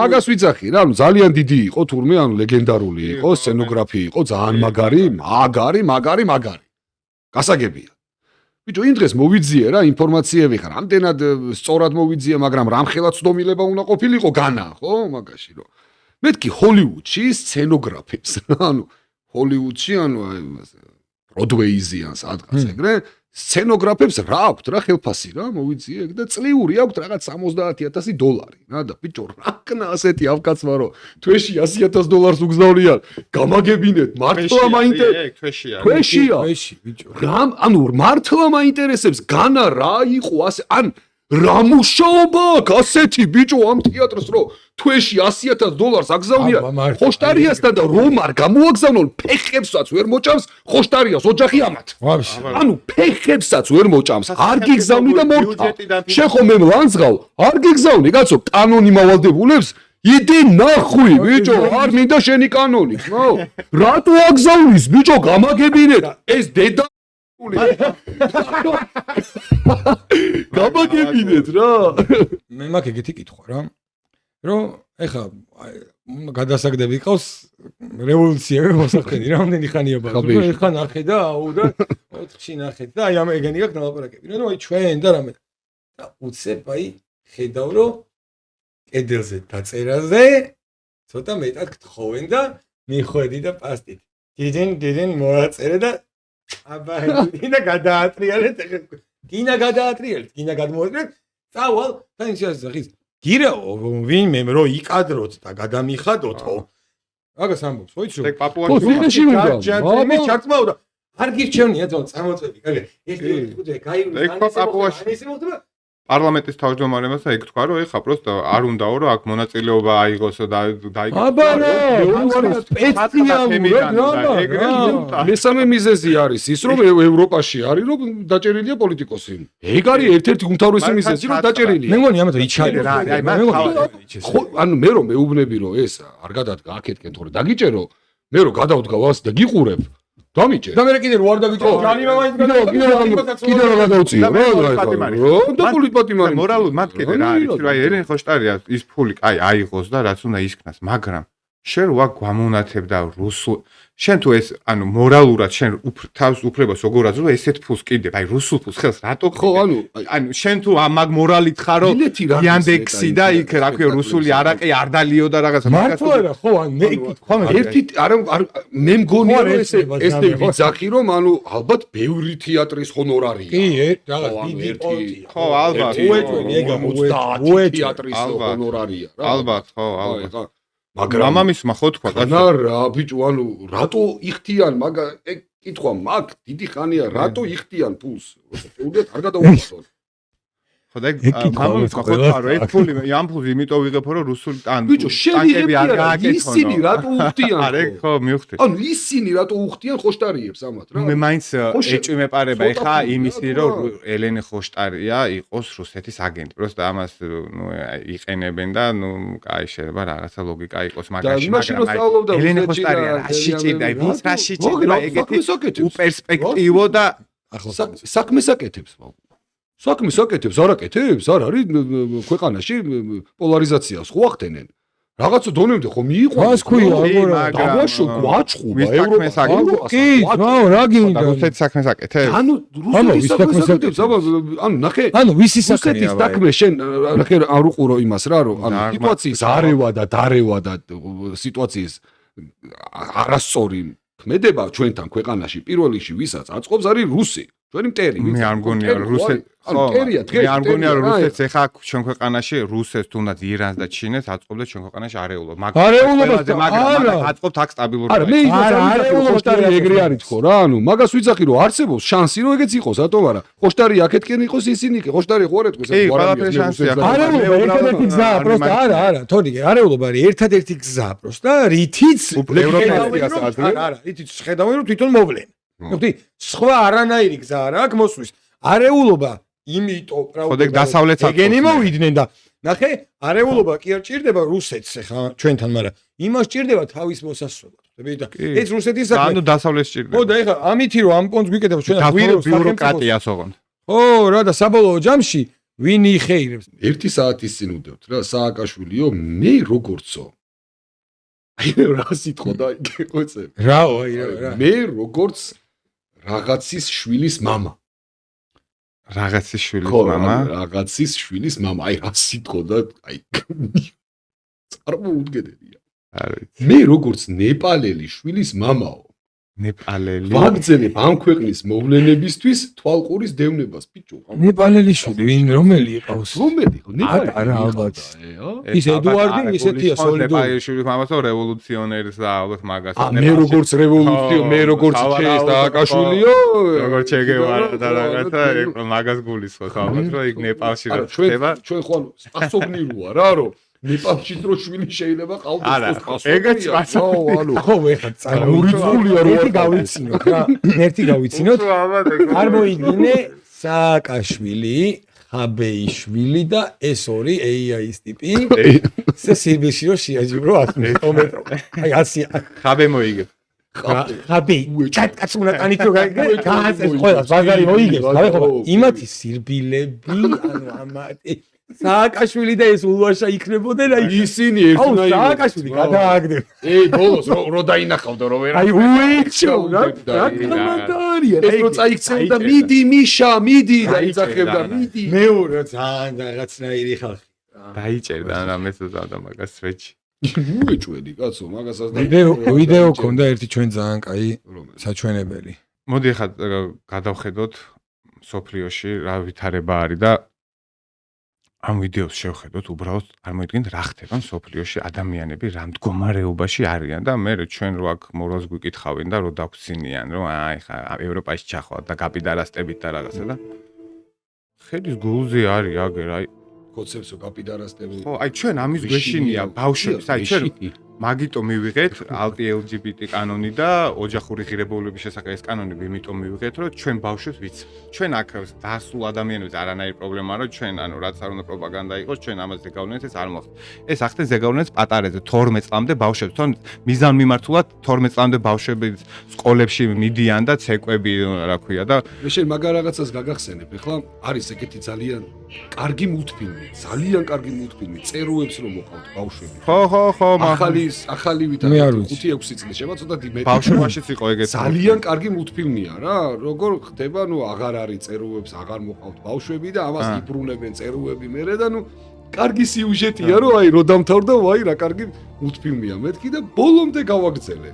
მაგას ვიცახი რა, ანუ ძალიან დიდი იყო თურმე, ანუ ლეგენდარული იყო, სცენოგრაფი იყო, ძალიან მაგარი. გასაგებია. ბიჭო, იმ დღეს მოვიძიე რა ინფორმაციები ხარ, ამდენად სწორად მოვიძიე, მაგრამ რამხელა ცდომილება უნდა ყოფილიყო განა, ხო, მაგაში რომ. მეთქი ჰოლივუდში სცენოგრაფებს, ანუ ჰოლივუდში, ანუ ბროდვეიზიან სადღაც ეგრე სცენოგრაფებს რა აქვთ რა ხელფასი რა მოვიძიე და წლიური აქვთ რაღაც $70,000 რა და ბიჭო რაკნა ასეთი ავკაცმა რომ თვეში $100,000 უგზავნიან გამაგებინეთ მართლა მაინტერესებს თვეშია ბიჭო ანუ მართლა მაინტერესებს განა რა იყო ასე ან რა მუშაობა აქვს ასეთი ბიჭო ამ თეატრს რომ თვეში $100,000 აგზავნიან ხოშტარიასთან და რომ არ გამოაგზავნონ ფეხებსაც ვერ მოჭამს ხოშტარიას ოჯახი ამათ ანუ ფეხებსაც ვერ მოჭამს არ გიგზავნი და მორთა შენ ხომ მე ლანძღავ არ გიგზავნი კაცო კანონი მავალდებულებს იდი ნახვი ბიჭო არ მინდა შენი კანონი ხო რატო აგზავნის ბიჭო გამაგებინეთ ეს დედა გამაგებინეთ რა მე მაქვს ეგეთი კითხვა რა რომ ეხა გადასაგდები ყავს რევოლუცია მოსახდენი რამდენი ხანია ბაზარი ეხა ნახე და აუ და 4-ში ნახეთ და აი ამ ეგენი აქვს ნალაპარაკები რომ აი ჩვენ და რამე და უცებ აი ხედავ რომ კედელზე დაწერაზე ცოტა მეტად გთხოვენ და მიხვედი და პასტით დიდენ მოაწერე და აბა გინა გადაატრიალეთ გინა გადმოატრიალეთ წავალ და ისე ხის გირა ვინმე რო იკადროთ და გადამიხადოთო მაგას ამბობს ხო იცი ეგ პაპუაში ჯაჯამი ჩართმაოდა არ გირჩევნია თო წამოწები კაგე ეს კუძე გაივლი ისე მოხდება პარლამენტის თავმჯდომარემასა იქ თქვა რომ ეხა პროსტა არ უნდაო რომ აქ მონაწილეობა აიღოსო და დაიგო აბა მესამე მიზეზი არის ის რომ ევროპაში არის რომ დაჭერილია პოლიტიკოსი ეგ არის ერთ-ერთი უმთავრესი მიზეზი რომ დაჭერილია მე მგონი ამათო იჩარე რა ხო ანუ მე რომ მეუბნები რომ ეს არ გადადგა აქეთკენ თორე დაგიჭერო მე რომ გადავდგავ და გიყურებ დამიჭერ და მე კიდე რო არ დაგიჭერ ჯანი მაინც კიდე რა გადავწიო და პოლიტპატიმარი მორალურ მათ კიდე რა არის რომ აი ელენ ხოშტარია ის ფული აი აიღოს და რაც უნდა ისქნას მაგრამ შენ რა გვამონათებ და რუსულ შენ თუ ეს ანუ მორალურად შენ თავს უფლებას როგორ აძლევ ესეთ ფულს კიდე აი რუსულ ფულს ხელს რატო ხო ანუ შენ თუ მაგ მორალით ხარო იანდექსი და იქ რა ქვია რუსული არაყი არ დალიო და რაღაცა მართლა რა ხო ან მე თქვა მე ერთი არა მე მგონია რომ ეს ვიძახი რომ ანუ ალბათ ბევრი თეატრის ჰონორარია კი რაღაც დიდი პონტია ხო ალბათ უეჭვენი ეგა 30 თეატრის ჰონორარია რა ალბათ ხო ალბათ მაგრამ მამამისმა ხო თქვა კაცო რა ბიჭო ანუ რატო იხდიან მაგ ეგ კითხვა მაგ დიდი ხანია რატო იხდიან ფულს უდეთ არ გადაუხსნო ხო და მამამისმა ხო თქვა რომ ეს ფული ამ ფულს იმიტომ ვიღებო რომ რუსული ბიჭო შევიღებია რა ისინი რატო უხდიან არა ხო მივხვდი ანუ ისინი რატო უხდიან ხოშტარიებს ამათ რა მე მაინც ეჭვმეპარება ეხა იმისი რომ ელენე ხოშტარია იყოს რუსეთის აგენტი просто ამას ნუ იყენებენ და ნუ კაი შეიძლება რაღაცა ლოგიკა იყოს მაგაში მაგრამ ელენე ხოშტარია რაში ჭირდა ვის რაში ჭირდა ეგეთი უპერსპექტივო და საქმეს აკეთებს საქმეს აკეთებს არ აკეთებს არ არის ქვეყანაში პოლარიზაციას ხო ახდენენ რაღაცა დონემდე ხო მიიყვანეს მას ქვია აგორა დაგვაშო გვაჭყობა ევროპა კი ძმაო რა გინდა რუსეთის საქმეს აკეთებს ანუ რუსეთის საქმეს აკეთებს ანუ ნახე ანუ ვისი საქმეა რუსეთის საქმე შენ ნახე არ უყურო იმას რა რომ ანუ სიტუაციის არევა და დარევა და სიტუაციის არასწორი ქმედება ჩვენთან ქვეყანაში პირველ რიგში ვისაც აწყობს არის რუსი ჩვენი მტერი მე არ მგონია რომ რუსეთი ანუ მტერია დღეს მე არ მგონია რომ რუსეთს ეხა ჩვენ ქვეყანაში რუსეთს თუნდაც ირანს და ჩინეთს აწყობდეს ჩვენ ქვეყანაში არეულობა მაგრამ აწყობთ აქ სტაბილურობა არა მე ხოშტარი ეგრე არის ხო რა ანუ მაგას ვიცახი რომ არსებობს შანსი რომ ეგეც იყოს რატომ არა ხოშტარი აქეთკენ იყოს ისინი კი ხოშტარი ხო არ ეთქოს ეს ყველაფერი შანსია არეულობა ერთადერთი გზაა პროსტა არა თორე არეულობა არის ერთადერთი გზაა პროსტა რითიც არა რითიც ხედავენ რომ თვითონ მოვლენ ნუ სხვა არანაირი გზა არ აქვს მოსვლის არეულობა იმიტომ დასავლეთს ეგენი მოვიდნენ და ნახე არეულობა კი არ ჭირდება რუსეთს ხა ჩვენთან მაგრამ იმას ჭირდება თავის მოსასწრებლად ხდები და ეს რუსეთის საქმე. ანუ დასავლეთში ჭირდება. ხო და ეხლა ამითი რომ ამ კონტს გვიკეთებ ჩვენ ბიუროკრატიას ოღონდ. ხო რა და საბოლოო ჯამში ვინ იხეირებს? 1 საათის წინ ვდებთ რა სააკაშვილიო მე როგორცო აი რა სიტყვა და იგეწე რაო აი რა მე როგორც რაღაცის შვილის мама რაღაცის შვილის мама რაღაცის შვილის мама აი რა სიტყვა და აი წარმოუდგენელია მე როგორც ნეპალელი შვილის მამაო ნეპალელი ვაგრძელებ ამ ქვეყნის მოვლენებისთვის თვალყურის დევნებას ბიჭო ნეპალელი შვილი ვინ რომელი იყავს რომელი ნეპალელი არა ალბათ ის ედუარდი ისეთია სოლიდური ნეპალელი შვილის მამასო რევოლუციონერის და ალბათ მაგას მე როგორც რევოლუციო მე როგორც ჩეს და აკაშვილიო როგორც ჩეგევარა და რაღაცა მაგას გულისხმობს ალბათ რომ იქ ნეპალში რა ხდება ჩვენ ხო პასოგნიროა რა რომ ნეპალში დრო შვილი შეიძლება ყავდეს არა ეგეც ანუ ხო ეხლა წარურიძულია რომ ერთი გავიცინოთ რა ერთი გავიცინოთ არ მოიგინე სააკაშვილი ხაბეიშვილი და ეს ორი AI-ის ტიპი სესიბილში რომ შეაჯიბრო 100 მეტრო აი 100 ხაბე მოიგებ ხაბე ჩატკაც უნდა ტანით რომ გააცეს ყველა ბაზარი მოიგებს ხო იმათი სირბილები ანუ ამათი სააკაშვილი და ეს ულვაშა იქნებოდნენ აი ისინი ერთნაირად სააკაშვილი გადააგდება ბოლოს რო დაინახავდა რო ვერა აი უეჩო რა კამანდარია ეს რო წაიქცევდა მიდი მიშა მიდი და იცახებდა მიდი მეორე ძალიან რაღაცნაირი ხალხი დაიჭერდა რა მეც უზავდა მაგას სვეჩი უეჭველი კაცო მაგასაც და ვიდეო ქონდა ერთი ჩვენ ძალიან კაი საჩვენებელი მოდი ახლა გადავხედოთ სოფლიოში რა ვითარება არის და ამ ვიდეოს შევხედოთ უბრალოდ არ მოიდგენთ რა ხდება სოფლიოში ადამიანები რა მდგომარეობაში არიან და მე ჩვენ რო აქ მორალს გვიკითხავენ და რო დაგვცინიან რომ აი ხა ევროპაში ჩახვალ და კაპიტალისტებით და რაღაცა და ხედის გულზე არის აგერ აი კონცეფცია კაპიტალისტები ხო აი ჩვენ ამის გვეშინია ბავშვებს აი ჩვენ მაგიტო მივიღეთ ალტი LGBT კანონი და ოჯახური ღირებულებების შესახებ ეს კანონები იმიტომ მივიღეთ რომ ჩვენ ბავშვებს ვიცით ჩვენ აქ დასულ ადამიანებს არანაირი პრობლემა არა ჩვენ ანუ რაც არ უნდა პროპაგანდა იყოს ჩვენ ამას ზეგავლენით ეს არ მოხდა ეს ახდენ ზეგავლენით პატარეზე 12 წლამდე ბავშვებს თორემ მიზანმიმართულად 12 წლამდე ბავშვები სკოლებში მიდიან და ცეკვები რა ქვია და მე შენ მაგარ რაღაცას გაგახსენებ ახლა არის ეგეთი ძალიან კარგი მულტფილმი ძალიან კარგი მულტფილმი წეროებს რომ მოყავთ ბავშვები ხო ახალი ვითარდება 5-6 წლის შემაწოდადი მე ბავშვობაშიც იყო ეგეთი ძალიან კარგი მულტფილმია რა როგორ ხდება ნუ აღარ არის წეროებს აღარ მოყავთ ბავშვები და ამას იბრუნებენ წეროები მერე და ნუ კარგი სიუჟეტია რომ აი რო დამთავრდა ვაი რა კარგი მულტფილმია მეთქი და ბოლომდე გავაგრძელე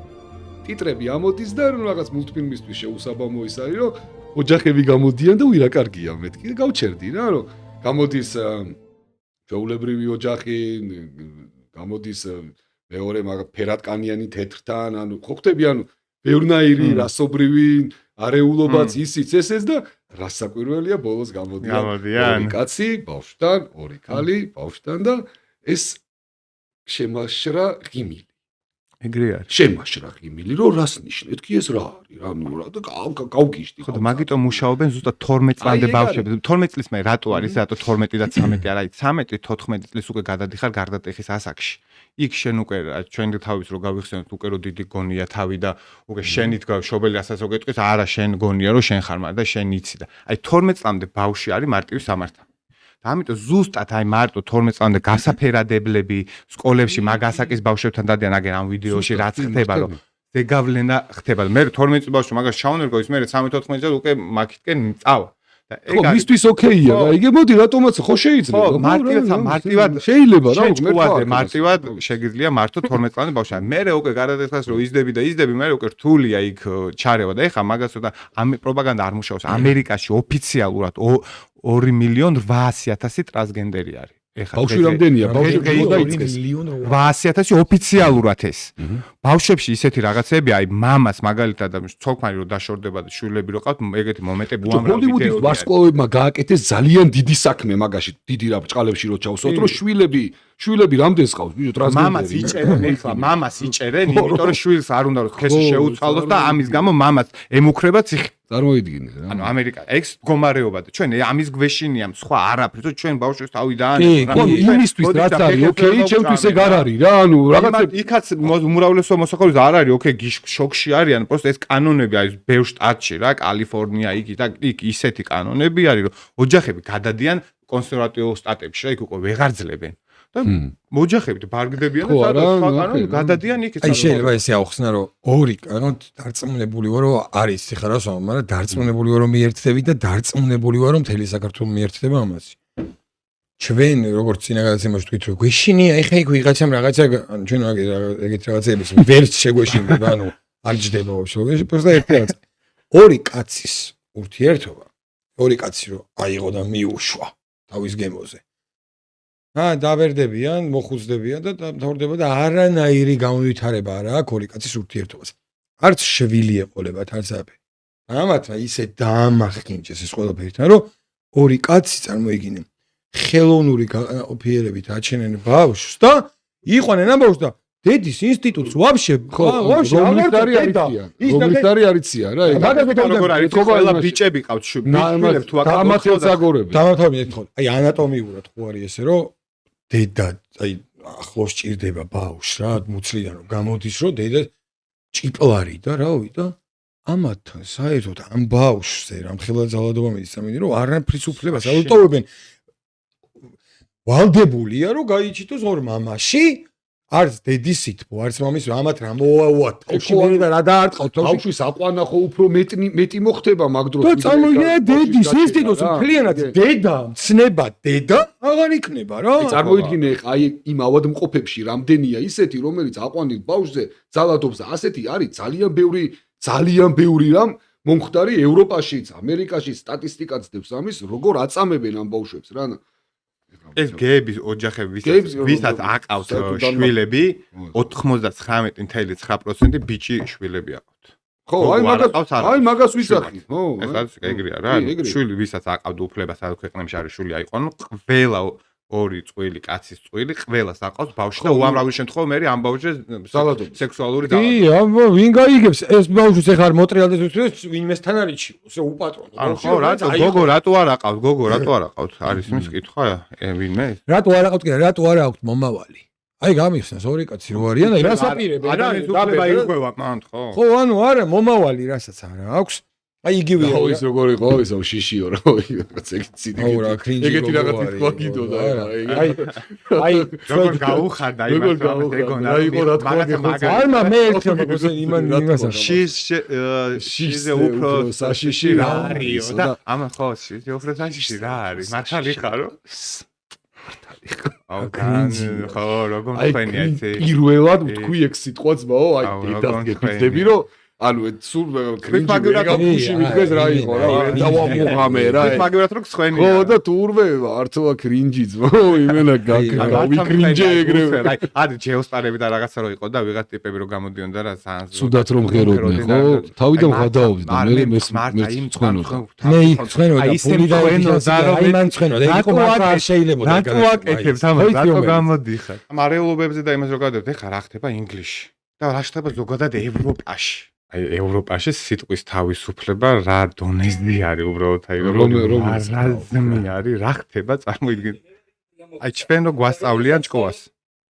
ტიტრები ამოდის და რაღაც მულტფილმისთვის შეუსაბამო ის არის რომ ოჯახები გამოდიან და ვირა კარგია მეთქი და გავჩერდი რა რომ გამოდის ჩვეულებრივი ოჯახი გამოდის მეორე მაგ ფერატკანიანი თეთრთან ანუ ხო ხტები ანუ ბევრნაირი რასობრივი არეულობაც ისიც ეს და რასაკვირველია ბოლოს გამოდიან ორი კაცი ბავშვთან ორი ქალი ბავშვთან და ეს შემაშრა ღიმილი ეგრე არის შემაშრა ღიმილი რომ რას ნიშნეთ კი ეს რა არის რა ნუ რა და გავგიშდი ხო და მაგიტომ მუშაობენ ზუსტად 12 წლამდე ბავშვები 12 წლის მე რატო არის რატო 12 და 13 არა 13 14 წლის უკვე გადადიხარ გარდატეხის ასაკში იქ შენ უკვე ჩვენ თავის რო გავიხსენოთ უკვე რო დიდი გონია თავი და უკვე შენით შობელი რასაც მოგეტყვის არა შენ გონია რომ შენ ხარ მაგრამ და შენ იცი და აი 12 წლამდე ბავშვი არის მარტივი სამართა და ამიტომ ზუსტად აი მარტო 12 წლამდე გასაფერადებლები სკოლებში მაგ ასაკის ბავშვებთან დადიან აგერ ამ ვიდეოში რაც ხდება რომ ზეგავლენა ხდება მე 12 წლის ბავშვი მაგას ჩაუნერგო ის მე 13-14 წელს უკვე მაგითკენ წავა და ეგ მისთვის ოკეია რა იგე მოდი რატომაც ხო შეიძლება ხო მარტივად შეიძლება რა მარტივად შეგიძლია მარტო 12 წლამდე ბავშვი მე უკვე გარდაიხსნას რომ იზდები და იზდები მე უკვე რთულია იქ ჩარევა და ეხა მაგას და ამ პროპაგანდა არ მუშაობს ამერიკაში ოფიციალურად 2.800.000 ტრანსგენდერი არის ეხა ბავშვი რამდენია ბავშვი 800.000 ოფიციალურად ეს ბავშვებში ისეთი რაღაცები აი მამას მაგალითად ცოლქმანი რომ დაშორდება და შვილები რო ყავთ ეგეთი მომენტები უამრავი ვიდეო ვარსკვლავებმა გააკეთეს ძალიან დიდი საქმე მაგაში დიდი რა ბჭყალებში რო ჩავსვათ რომ შვილები შვილები რამდენს ყავს ბიჭო მამას ტრანსგენდერი იჭერენ ეხლა მამას იჭერენ იმიტომ რომ შვილს არ უნდა რომ ხესი შეუცვალოს და ამის გამო მამას ემუქრება ციხე წარმოიდგინე რა ანუ ამერიკა ეგ მდგომარეობა და ჩვენ ამის გვეშინია სხვა არაფერი თუ ჩვენ ბავშვებს თავიდან ხო იმისთვის რაც არის ოკეი ჩემთვის ეგ არ არის რა ანუ რაღაცა იქაც უმრავლესობა მოსახლეობის არ არის ოკეი შოკში არიან პროსტ ეს კანონები არის ბევრ შტატში რა კალიფორნია იქ და იქ ისეთი კანონები არის რომ ოჯახები გადადიან კონსერვატიულ შტატებში რა იქ უკვე ვეღარ ძლებენ და ოჯახები ბარგდებიან და სხვა კანონი გადადიან იქ აი შეიძლება ესე აუხსნა რომ ორი კანონი დარწმუნებული ვარ რომ არის ეხლა რა ვსვამ მაგრამ დარწმუნებული ვარ რომ მიერთდები და დარწმუნებული ვარ რომ მთელი საქართველო მიერთდება ამაზე ჩვენ როგორც წინა გადაცემაში თქვით რომ გვეშინია ეხა იქ ვიღაცამ რაღაცა ანუ ჩვენ ეგეთ რაღაცეების ვერ შეგვეშინდება ანუ არ ჯდება ბავშვი პროსტა ერთი რაღაც ორი კაცის ურთიერთობა ორი კაცი რომ აიღო და მიუშვა თავის გემოზე დავერდებიან, მოხუცდებიან და დამთავრდება და არანაირი განვითარება არ აქვს ორი კაცის ურთიერთობას. არც შვილი ეყოლებათ, არც აბე. ამათმა ისე დაამახინჯეს ეს ყველაფერთან, რომ ორი კაცი წარმოიგინე ხელოვნური გაყოფიერებით აჩენენ ბავშვს და იყვნენ ამ ბავშვს და დედის ინსტიტუტს ვაფშე რომლის არის არიციან რა როგორ არის ყველა ბიჭები ყავთ შვილებს თუ აკავთ დამთავრებით ხო აი ანატომიურად ხო არის ესე რომ დედა აი ახლოს ჭირდება ბავშვს რა მუცლიდან რომ გამოდის რომ დედა ჭიპლარი და რავი და ამათთან საერთოდ ამ ბავშვზე რამხელა ძალადობა მიდის ამინდი რომ არაფრის უფლებას არ უტოვებენ ვალდებულია რომ გაიჩიტოს ორ მამაში არც დედის სითბო, არც მამის ამათ რა მოაუათ. თავში და რა დაარტყავთ თავში. თავშვის აყვანა ხო უფრო მეტი მოხდება მაგ დროს. და წარმოიდგინე დედის ინსტიტუტს მთლიანად დედა, ცნება დედა აღარ იქნება რა. წარმოიდგინე აი იმ ავადმყოფებში რამდენია ისეთი რომელიც აყვანილ ბავშვზე ძალადობს და ასეთი არის ძალიან ბევრი რამ მომხდარი ევროპაშიც, ამერიკაშიც სტატისტიკაც დებს ამის როგორ აწამებენ ამ ბავშვებს რა. ეს გეების ოჯახები ვისაც აკავთ შვილები 99.9% ბიჭი შვილები აკავთ. ხო, აი მაგას ვისახი, ხო. ეს არის ეგრეა რა. შვილი ვისაც აკავთ უფლებას ამ ქვეყნებში არის შვილი აიყვანო, ყველა ორი წყვილი კაცის წყვილი ყველას აკავს ბავშვი და უამრავი შემთხვევა მე ამ ბავშვზე სექსუალური ძალადობა. კი, ვინ გაიგებს ეს ბავშვს ეხლა არ მოტრიალდეს უცდეს ვინმესთან არის ჩიოს, ე უპატრონო. ხო, გოგო რატო არ აკავთ? გოგო რატო არ აკავთ? არის იმის კითხვა ვინმე? რატო არ აკავთ? რატო არ აქვთ მომავალი? აი გამიხსნას ორი კაცი რო არიან, აი რას აპირებენ? ადამიანის უფლება ირღვევა მანდ, ხო? ხო, ანუ არა, მომავალი რასაც არა აქვს. აი იგივეა. ხო, ის როგორ იყო, ისო შიშიო რა, რაღაც ეგეთი ეგეთი რაღაც თქვა კიდო და აი როგორ გაუხარდა იმას ეგონა. რა იყო რა თქვა არმა მე ერთხელ მოგოსენ იმას შიშ უფრო საშიში რა არის და ამა ხო შიშ უფრო საშიში რა არის მართალი ხარო აუ ხო როგორ თქვენია ეს პირველად თქვი ეგ სიტყვაც მაო აი დედას გეფიქრები რომ ანუ სულ კრინჯი მიგეს რა იყო რა დავამუღამე რა მაგერად რო ხსვენია ხო და თურმე ართოა კრინჯიც იმენა გავიკრინჯე ეგრევე აი ადი ჯეოსტარები და რაღაცა რო იყო და ვიღაც ტიპები რო გამოდიონ და რა სუდათ რომ ღეროდნენ ხო თავიდან გადაავდით მე მე იქ ცხენოდა ფული და აი მან ცხენოდა იქ იყო მაგრამ არ შეიძლება რატო აკეთებს ამას რატო გამოდიხარ მარეულობებზე და იმას რო გადავდეთ ეხა რა ხდება ინგლისში და რა ხდება ზოგადად ევროპაში აი ევროპაში სიტყვის თავისუფლება რა დონეზე არის უბრალოდ აი რომ რაზმი არის რა ხდება წარმოიდგინე აი ჩვენ რო გვასწავლიან ჭკუას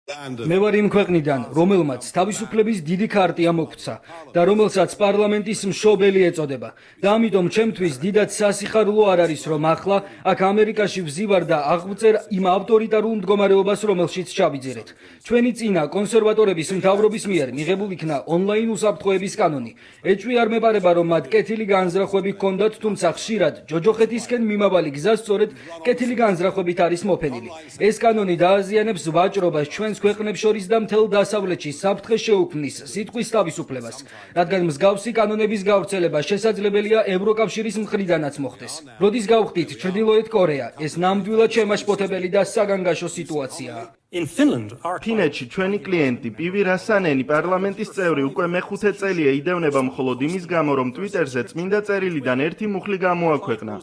მე ვარ იმ ქვეყნიდან, რომელმაც თავისუფლების დიდი ქარტია მოგვცა და რომელსაც პარლამენტის მშობელი ეწოდება. და ამიტომ ჩემთვის დიდად სასიხარულო არ არის, რომ ახლა აქ ამერიკაში ვზივარ და აღვწერ იმ ავტორიტარულ მდგომარეობას, რომელშიც ჩავიძირეთ. ჩვენი წინა კონსერვატორების მთავრობის მიერ მიღებულ იქნა ონლაინ უსაფრთხოების კანონი. ეჭვი არ მეპარება, რომ მათ კეთილი განზრახვები ჰქონდათ, თუმცა ხშირად ჯოჯოხეთისკენ მიმავალი გზა სწორედ კეთილი განზრახვებით არის მოფენილი. ეს კანონი დააზიანებს ვაჭრობას ჩვენ ქვეყნებს შორის და მთელ დასავლეთში საფრთხე შეუქმნის სიტყვის თავისუფლებას, რადგან მსგავსი კანონების გავრცელება შესაძლებელია ევროკავშირის მხრიდანაც მოხდეს. როდის გავხდით ჩრდილოეთ კორეა, ეს ნამდვილად შემაშფოთებელი და საგანგაშო სიტუაციაა. ფინეთში ჩვენი კლიენტი პივი რასანენი პარლამენტის წევრი უკვე მეხუთე წელია იდევნება მხოლოდ იმის გამო, რომ ტვიტერზე წმინდა წერილიდან ერთი მუხლი გამოაქვეყნა.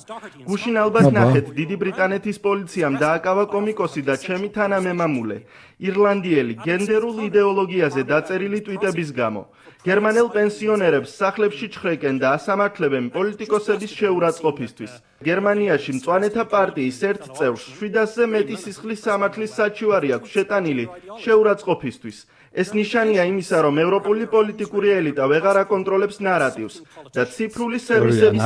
გუშინ ალბათ ნახეთ, დიდი ბრიტანეთის პოლიციამ დააკავა კომიკოსი და ჩემი თანამემამულე, ირლანდიელი გენდერულ იდეოლოგიაზე დაწერილი ტვიტების გამო. გერმანელ პენსიონერებს სახლებში ჩხრეკენ და ასამართლებენ პოლიტიკოსების შეურაცხყოფისთვის. გერმანიაში მწვანეთა პარტიის ერთ წევრს 700-ზე მეტი სისხლის სამართლის საჩივარი აქვს შეტანილი შეურაცხყოფისთვის. ეს ნიშანია იმისა, რომ ევროპული პოლიტიკური ელიტა ვეღარ აკონტროლებს ნარატივს და ციფრული სერვისების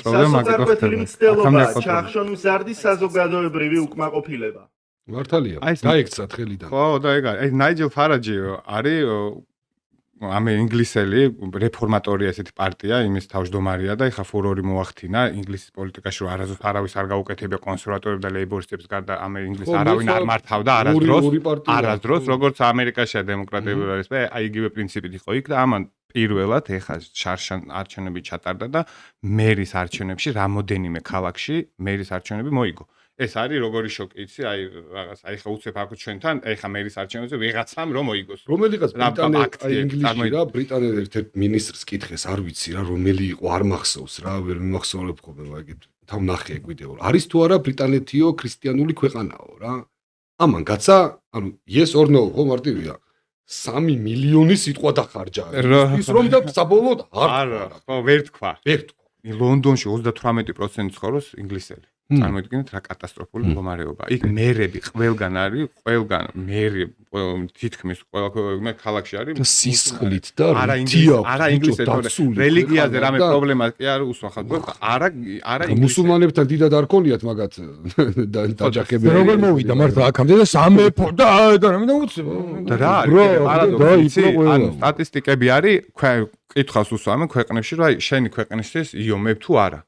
სასოწარკვეთილი მცდელობაა ჩაახშონ მზარდი საზოგადოებრივი უკმაყოფილება. მართალია. გაიქცათ ხელიდან. ხო, და ეგ არის. ნაიჯელ ფარაჯი არის ინგლისელი რეფორმატორია ესეთი პარტია, იმის თავმჯდომარეა და ეხა ფურორი მოახდინა ინგლისის პოლიტიკაში, რომ არასდროს არავის არ გაუკეთებია კონსერვატორებს და ლეიბორისტებს გარდა ინგლისს არავინ არ მართავდა არასდროს, როგორც ამერიკაშია დემოკრატები არის, აი იგივე პრინციპით იყო იქ და ამან პირველად ეხა შარშან არჩევნები ჩატარდა და მერის არჩევნებში რამოდენიმე ქალაქში მერის არჩევნები მოიგო. ეს არის როგორი შოკი, იცი, აი რაღაც, აი ხა უცებ აქ ჩვენთან, აი ხა მერის არჩევნებზე ვიღაცამ რომ მოიგოს. რომელიღაც ინგლისში რა ბრიტანელ ერთ-ერთ მინისტრს კითხეს, არ ვიცი რა, რომელი იყო, არ მახსოვს რა, ვერ მიმახსოვრებ ხოლმე მაგით. თავ ნახე ეგ ვიდეო. არის თუ არა ბრიტანეთიო ქრისტიანული ქვეყანაო რა? ამან გაცა, ანუ yes or no, ხო მარტივია. 3 მილიონი სიტყვა დახარჯა. ის რომ და საბოლოოდ არა, ხო, ვერ თქვა. ვერ თქვა. ლონდონში 38% ცხოვრობს ინგლისელი. წარმოიდგინეთ რა კატასტროფული მდგომარეობა. იქ მერები ყველგან არის, ყველგან მერი თითქმის ყველა ქალაქში არის. და სისხლით და არა ინგლისელი, რელიგიაზე რამე პრობლემა კი არ უსვახავთ. არა ინგლისელი. მუსულმანებთან დიდად არ ქონიათ მაგათ დაჯახებები. როგორ მოვიდა მართლა აქამდე და სამეფო და რამე და უცებ. და რა არის? ანუ სტატისტიკები არის, კითხავს უსვამენ ქვეყნებში, რომ აი შენი ქვეყნისთვის იომებ თუ არა.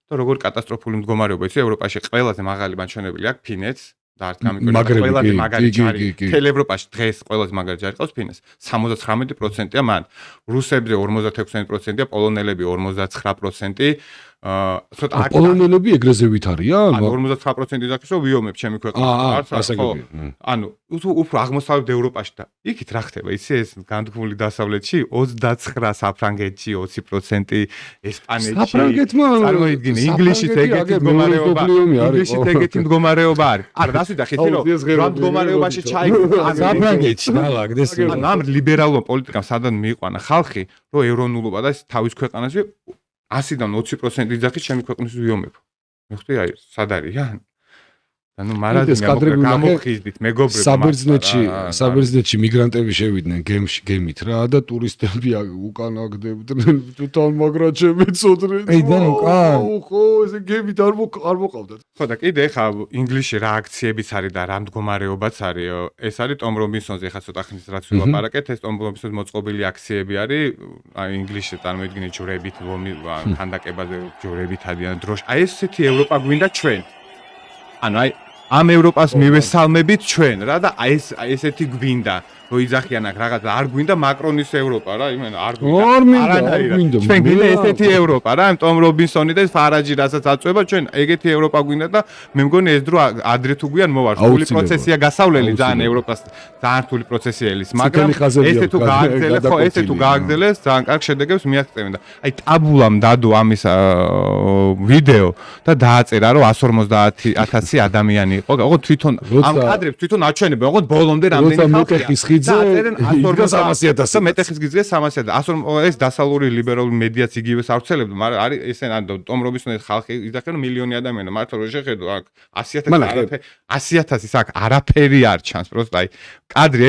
და როგორი კატასტროფული მდგომარეობა იცი ევროპაში ყველაზე მაღალი მაჩვენებელი აქვს ფინეთს და არც გამიკვირდა ყველაზე მაგარი ჯარი მთელ ევროპაში დღეს ყველაზე მაგარი ჯარი ყავს ფინეთს 79%-ია მან რუსებზე 56%-ია პოლონელები 59% ცოტა პოლონელები ეგრეზევით არიან? 59% დაქეს რომ ვიომებ ჩემი ქვეყანას ასე გები. ანუ უფრო აღმოსავლეთ ევროპაში და იქით რა ხდება იცი ეს განდგმული დასავლეთში 29 საფრანგეთში 20% ესპანეთში საფრანგეთმა წარმოიდგინე ინგლისშიც ეგეთი მდგომარეობა ინგლისშიც ეგეთი მდგომარეობა არის არა რას ვიდახით რომ მდგომარეობაში ჩაიგდო საფრანგეთში დალაგდეს ამ ლიბერალურ პოლიტიკამ სადან მიიყვანა ხალხი რომ ევრონულობა და თავის ქვეყანაში 100-დან 20% იძახით ჩემი ქვეყნის ვიომებ. მეხუთი აი სად არიან? ანუ მარადმე გამოხიზდით მეგობრებო საბერძნეთში მიგრანტები შევიდნენ გემით რა და ტურისტები უკან აგდებდნენ თვითონ მაგრა შემეწოდრენ. აი და უკან. ხო ესე გემით არ მოყავდათ. ხო და კიდე ხა ინგლისში რა აქციებიც არის და რა მდგომარეობაც არის. ეს არის ტომ რობინსონზე ხა ცოტა ხნის რაც ვილაპარაკეთ ეს ტომ რობინსონის მოწყობილი აქციები არის. აი ინგლისში წარმოიდგინე ჯვრებით ქანდაკებაზე ჯვრებით ადიან დროშ. აი ესეთი ევროპა გვინდა ჩვენ. ანუ აი ამ ევროპას მივესალმებით ჩვენ რა და აი ესეთი გვინდა რომ იძახიან აქ რაღაც არ გვინდა მაკრონის ევროპა რა იმენა არ გვინდა ჩვენ გვინდა ესეთი ევროპა რა ტომ რობინსონი და ფარაჯი რასაც აწვება ჩვენ ეგეთი ევროპა გვინდა და მე მგონი ეს დრო ადრე თუ გვიან მოვარ რთული პროცესია გასავლელი ძალიან ევროპას ძალიან რთული პროცესია ელის მაგრამ ესე თუ გააგრძელებს ხო ესე თუ გააგრძელეს ძალიან კარგ შედეგებს მიაღწევენ და აი ტაბულამ დადო ამის ვიდეო და დააწერა რომ 150,000 ადამიანი იყო ოღონდ თვითონ ამ კადრებს თვითონ აჩვენებენ ოღონდ ბოლომდე რამდენი ხალხია დაწერენ 150,000 და მეტეხის გიძგეს 300,000 ეს დასავლური ლიბერალური მედიაც იგივეს ავრცელებდა მაგრამ არის ესენ ან ტომ რობინსონის ხალხი იძახენ მილიონი ადამიანი მართლა რო შეხედო აქ 100,000 აქ არაფერი არ ჩანს პროსტ აი კადრი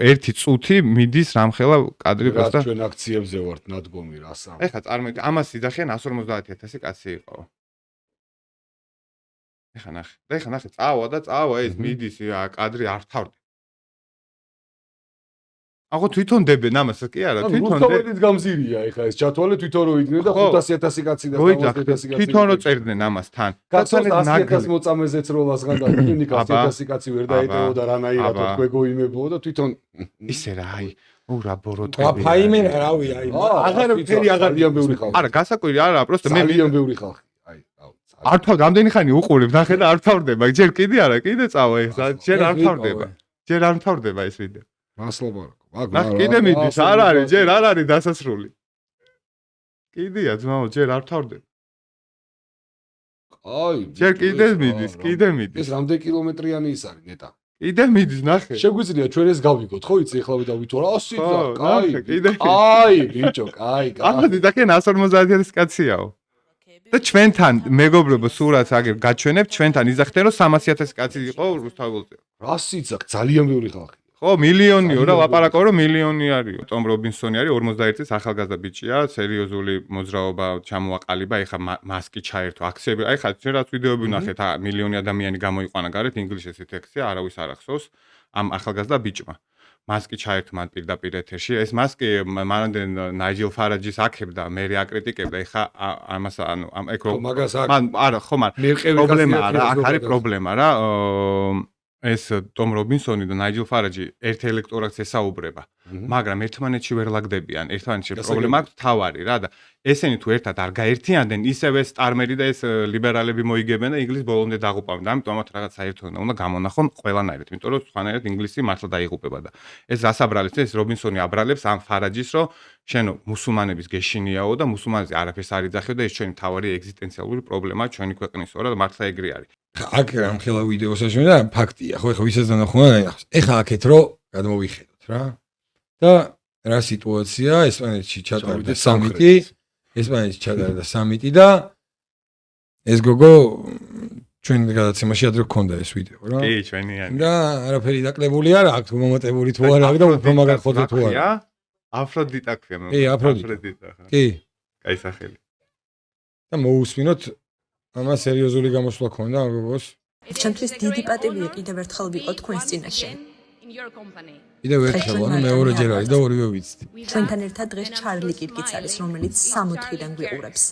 ერთი წუთი მიდის რამხელა კადრი პროსტ ჩვენ აქციებზე ვართ ნადგომი რასა ეხლა წარმოიდგინე ამას იძახენ 150,000 კაცი იყო ეხლა ნახე წავა ეს მიდის კადრი არ თავდება აღო თვითონ დებენ ამასაც კი არა თვითონ რუსთაველიც გამზირია ეხა ეს ჩათვალე თვითონ რო იდნენ და 500,000 კაცი და 500,000 კაცი თვითონ რო წერდნენ ამას თან კაცოც 100,000 მოწამეზეც როლას განდა კლინიკა 100,000 კაცი ვერ დაეტოვო და რანაირად თქვეგო იმებო და თვითონ ისე რა აი ურა ბოროტები აფაიმე რავი აი აღარაფერი აღარიან ბევრი ხალხი არა გასაკვირი არა პროსტ მე ძალიან ბევრი ხალხი აი არ თავ რამდენი ხანი უყურებ ნახე და არ თავდება ჯერ კიდე არა კიდე წავა ეხლა ჯერ არ თავდება ჯერ არ მთავრდება ეს ვიდეო. მადლობა. ნახე, კიდე მიდის, არ არის, ჯერ არ არის დასასრული. კიდეა ძმაო, ჯერ არ მთავრდება. აი, ჯერ კიდე მიდის, კიდე მიდის. ეს რამდენი კილომეტრიანი ის არის ნეტა? კიდე მიდის, ნახე. შეგვიძლია ჩვენ ეს გავიგოთ, ხო იცი, ეხლა დავითვალ 100 და კაი. კიდე. აი, ბიჭო, კაი. ახლა დედაქენ 150,000 კაციაო. და ჩვენთან მეგობრებო სურათს აგერ გაჩვენებ, ჩვენთან იზახდენ რომ 300,000 კაცი იყო რუსთაველზე. რას იცახ, ძალიან ბევრი ხალხი. ხო, მილიონიო რა ლაპარაკო რომ მილიონი არისო. ტომ რობინსონი არის 51 წლის ახალგაზრდა ბიჭია, სერიოზული მოძრაობა ჩამოაყალიბა, ეხა მასკი ჩაერთო, აქციები, აი ხა ჩვენ რაც ვიდეოები ვნახეთ, მილიონი ადამიანი გამოიყვანა გარეთ ინგლისში ესეთ აქცია, არავის არ ახსოვს ამ ახალგაზრდა ბიჭმა. მასკი ჩაერთო მან პირდაპირ ეთერში. ეს მასკი მანამდე ნაიჯელ ფარაჯის აქებდა, მე აკრიტიკებდა, ეხა ამას ანუ ამ ეკრო მაგას აქ მან არა, ხო მან პრობლემა არა, აქ არის პრობლემა რა. ეს ტომ რობინსონი და ნაიჯელ ფარაჯი ერთ ელექტორატს ესაუბრება, მაგრამ ერთმანეთში ვერ ლაგდებიან. ერთმანეთში პრობლემა აქვს თავარი რა და ესენი თუ ერთად არ გაერთიანდნენ, ისევე სტარმერი და ეს ლიბერალები მოიგებენ და ინგლისი ბოლომდე დაღუპავენ. ამიტომ ამათ რაღაც საერთოდ უნდა გამონახონ ყველანაირად, იმიტომ რომ სხვანაირად ინგლისი მართლა დაიღუპება და ეს ასაბრალებს ეს რობინსონი აბრალებს ამ ფარაჯის, რომ შენო მუსულმანების გეშინიაო და მუსულმანებზე არაფერს არ იძახებ და ეს ჩვენი თავარი ეგზისტენციალური პრობლემაა ჩვენი ქვეყნისო რა და მართლა ეგრე არის. აქ ამ ხელა ვიდეოსაც და ფაქტია, ხო, ეხლა ვისაც დანახუნა ნახავს. ეხლა აქეთ რო გადმოვიხედოთ რა. და რა სიტუაცია, ესპანეთში ჩატარდა სამიტი, ესპანეთში ჩატარდა სამიტი და ეს გოგო ჩვენ გადაცემაში ადრე გქონდა ეს ვიდეო რა. კი, ჩვენიანი. და არაფერი დაკლებული არა აქვს, მომატებული თუ არა აქვს და უფრო მაგარ ხოთე თუ არა. აფროდიტა ქვია მე. კი, აფროდიტა. კი. კაი სახელი. და მოусმინოთ ამა სერიოზული გამოსვლა ქონდა ამ გოგოს. ჩემთვის დიდი პატივია კიდევ ერთხელ ვიყო თქვენს წინაშე. კიდევ ერთხელ, ანუ მეორეჯერ არის და ორივე ვიცით. ჩვენთან ერთად დღეს ჩარლი კირკიც არის, რომელიც 60-დან გვიყურებს.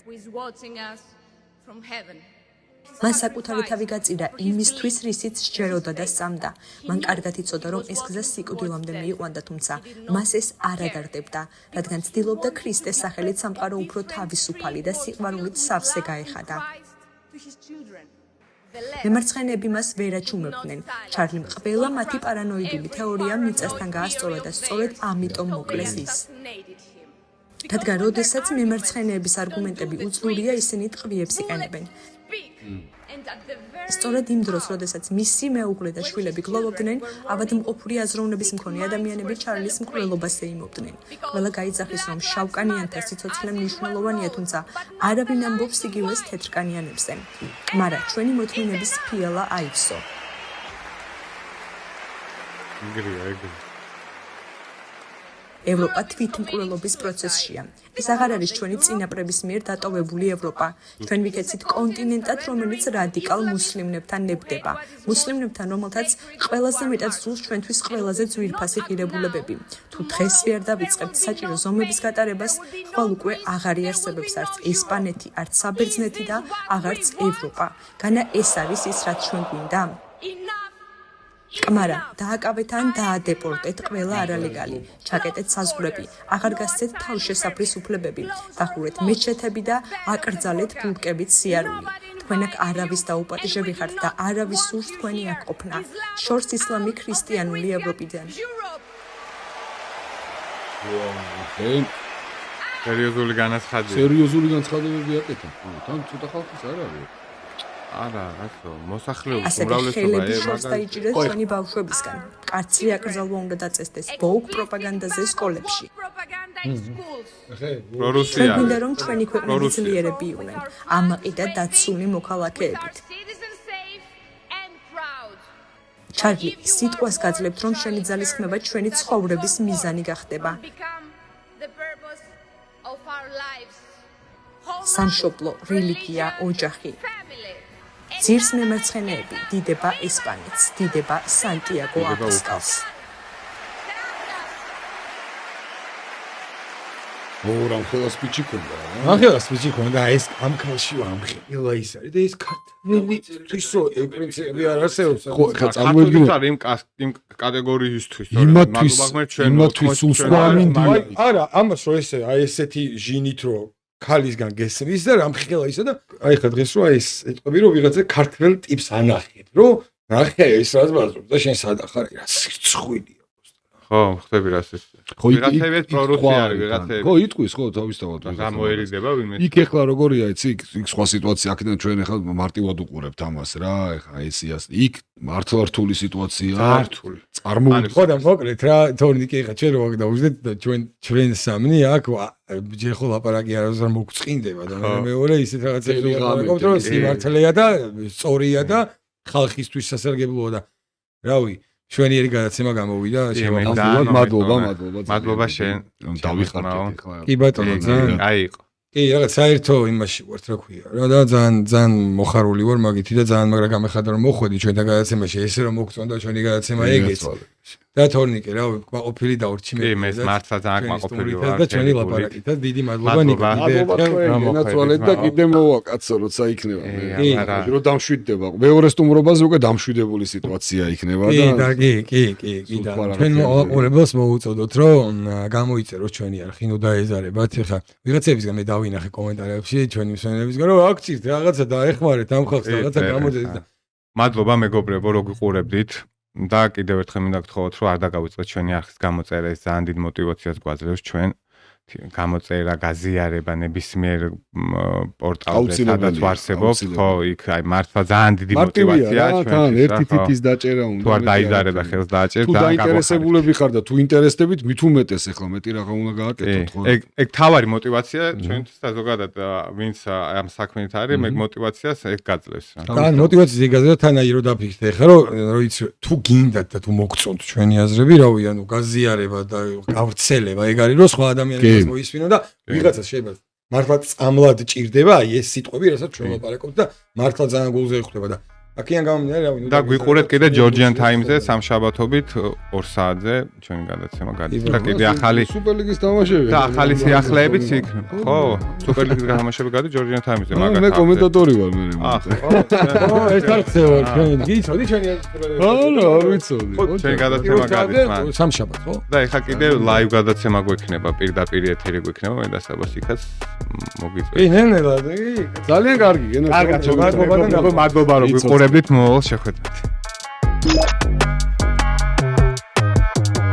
მან საკუთარი თავი გაწირა იმისთვის, რისიც სჯეროდა და სწამდა. მან კარგად იცოდა, რომ ეს გზა სიკვდილამდე მიიყვანდა, თუმცა მას ეს არ ადარდებდა, რადგან ცდილობდა ქრისტეს სახელით სამყარო უფრო თავისუფალი და სიყვარულით სავსე გაეხადა. მემარცხენეები მას ვერ აჩუმებდნენ. ჩარლიმ ყველა მათი პარანოიდული თეორია მიწასთან გაასწორა და სწორედ ამიტომ მოკლეს ის. რადგან როდესაც მემარცხენეების არგუმენტები უძლურია, ისინი ტყვიებს იყენებენ. სწორედ იმ დროს, როდესაც მისი მეუღლე და შვილები გლოვობდნენ, ავადმყოფური აზროვნების მქონე ადამიანები ჩარლის მკვლელობას ეიმობდნენ. ყველა გაიძახის, რომ შავკანიანთა სიცოცხლე მნიშვნელოვანია, თუმცა არავინ ამბობს იგივეს თეთრკანიანებზე. კმარა ჩვენი მოთმინების ფიალა აივსო. ევროპა თვითმკვლელობის პროცესშია. ეს აღარ არის ჩვენი წინაპრების მიერ დატოვებული ევროპა. ჩვენ ვიქეცით კონტინენტად, რომელიც რადიკალ მუსლიმებთან ნებდება. მუსლიმებთან, რომელთაც ყველაზე მეტად სულს ჩვენთვის ყველაზე ძვირფასი ღირებულებები. თუ დღეს ვერ დავიწყებთ საჭირო ზომების გატარებას, ხვალ უკვე აღარ იარსებებს არც ესპანეთი, არც საბერძნეთი და აღარც ევროპა. განა ეს არის ის, რაც ჩვენ გვინდა? კმარა, დააკავეთ ან დაადეპორტეთ ყველა არალეგალი, ჩაკეტეთ საზღვრები, აღარ გასცეთ თავშესაფრის უფლებები, დახურეთ მეჩეთები და აკრძალეთ ბურკებით სიარული. თქვენ აქ არავის დაუპატიჟები ხართ და არავის სურს თქვენი აქ ყოფნა. შორს ისლამი ქრისტიანული ევროპიდან. სერიოზული განაცხადი. სერიოზული განცხადებები აკეთა. თან ცოტა ხალხის არ არის. არა, რასო, მოსახლეობის ასევე უმრავლესობა ხელები შორს დაიჭირეს ჩვენი ბავშვებისგან. კარცრი აკრძალვა უნდა დაწესდეს ბოუქ პროპაგანდაზე სკოლებში. პრორუსია. ჩვენ გვინდა, რომ ჩვენი ქვეყნები ძლიერები იყვნენ, ამაყი და დაცული მოქალაქეებით. ჩარლი, სიტყვას გაძლევთ, რომ შენი ძალისხმევა ჩვენი ცხოვრების მიზანი გახდება. სამშობლო, რელიგია, ოჯახი. ძირს მემარცხენეები, დიდება ესპანეთს, დიდება სანტიაგო აპოსტოლს. ორამ ხელა სპიჩი ქონდა რა. ახლა სპიჩი ქონდა ეს ამ ქალში ამხილა ის არის და ეს ქართველი თვისო პრინციპი არ არსებობს. ხო, ხა წარმოიდგინე იმ კატეგორიისთვის, იმათვის უსვამინდი. არა, ამას რო ესე აი ესეთი ჟინით რო ქალისგან გესმის და რამხილა ისა და აი ხა დღეს რო აი ეს ეტყვი რომ ვიღაცა ქართველ ტიპს ანახეთ, რომ ნახე ის რაც ბაზრობს და შენ სადა ხარ რა სირცხვილია ხო ხტები რას ეს ხო ვიღაცებიც პრორუსი არის ვიღაცები ხო იტყვის ხო თავისთავად გამოერიდება ვინმე იქ ეხლა როგორია იცი იქ სხვა სიტუაცია აქედან ჩვენ ეხლა მარტივად უყურებთ ამას რა ეხლა ესიას იქ მართლა რთული სიტუაცია რთული წარმოვიდგინე ხო და მოკლედ რა თორნიკი ეხლა ჩვენ რო გავუშვით და ჩვენ სამნი აქ ჯერ ხო ლაპარაკი არასდროს არ მოგწყინდება და მეორე ისეთ რაღაცებს ვიყავთ რომ სიმართლეა და სწორია და ხალხისთვის სასარგებლოა და რავი შვენიერი გადაცემა გამოვიდა მადლობა შენ დავიხარეთ ეხლა კი ბატონო ძალიან აიყო კი რაღაც საერთო იმაში ვართ რა ქვია რა და ძალიან მოხარული ვარ მაგითი და ძალიან მაგრა გამეხადა რომ მოხვედი ჩვენთან გადაცემაში ესე რომ მოგწონდა ჩვენი გადაცემა ეგეც და თორნიკე რა ყოფილი დაურჩი კი მე მართლა ძალიან ყოფილი ვარ და ჩვენი ლაპარაკით და დიდი მადლობა ნიკო გენაცვალეთ და კიდე მოვაკაცო როცა იქნება რომ დამშვიდდება მეორე სტუმრობაზე უკვე დამშვიდებული სიტუაცია იქნება და კი და ჩვენ მოყურებელს მოუწოდოთ რომ გამოიწეროს ჩვენი არხი ნუ დაეზარებათ ეხლა ვიღაცებისგან მე დავინახე კომენტარებში ჩვენი მსმენელებისგან რომ აქცირთ რაღაცა დაეხმარეთ ამ ხალხს რაღაცა გამოძეთ და მადლობა მეგობრებო რომ გიყურებდით და კიდევ ერთხელ მინდა გთხოვოთ რომ არ დაგავიწყოთ ჩვენი არხის გამოწერა ეს ძალიან დიდ мотивაციას გვაძლევს ჩვენ გამოწერა გაზიარება ნებისმიერ პორტალზე სადაც ვარსებობთ ხო იქ აი მართლა ძალიან დიდი мотивაციაა ჩვენ ერთი თითის დაჭერა უნდა თუ არ დაიზარება ხელს დააჭერ და დაინტერესებულები ხარ და თუ ინტერესდებით მით უმეტეს ახლა მეტი რაღა უნდა გააკეთოთ ხო ეგ თავარი мотивация ჩვენთვის და ზოგადად ვინც ამ საქმით არის მე мотивაციას ეგ გაძლევს რა мотивაცია იგაზრდა თანაი რომ დაფიქრდე ხა რომ იცი თუ გინდათ და თუ მოგწონთ ჩვენი აზრები რავი ანუ გაზიარება და გავრცელება ეგ არის რომ სხვა ადამიანები მოისმინო და ვიღაცას შეიძლება მართლა წამლად ჭირდება აი ეს სიტყვები რასაც ჩვენ ვაპარაკობთ და მართლა ძალიან გულზე ხვდება და აქედან გამომდინარე რავი და გვიყურეთ კიდე Georgian Times-ზე სამშაბათობით 2 საათზე ჩვენი გადაცემა გადის და კიდე ახალი სუპერლიგის თამაშები და ახალი სიახლეებიც იქნება ხო სუპერლიგის თამაშები გადის Georgian Times-ზე მაგათ მე კომენტატორი ვარ მე ხო ეს არცე ვარ ჩვენ გიცოდი ჩვენი არ ვიცოდი ჩვენი გადაცემა გადის სამშაბათ ხო და ეხლა კიდე live გადაცემა გვექნება პირდაპირ ეთერი გვექნება მე და საბას იქაც მოგიწევთ კი ნენელა ძალიან კარგი გენაცვალეთ მადლობა რომ გიყურებდით მოვალ შეხვედრით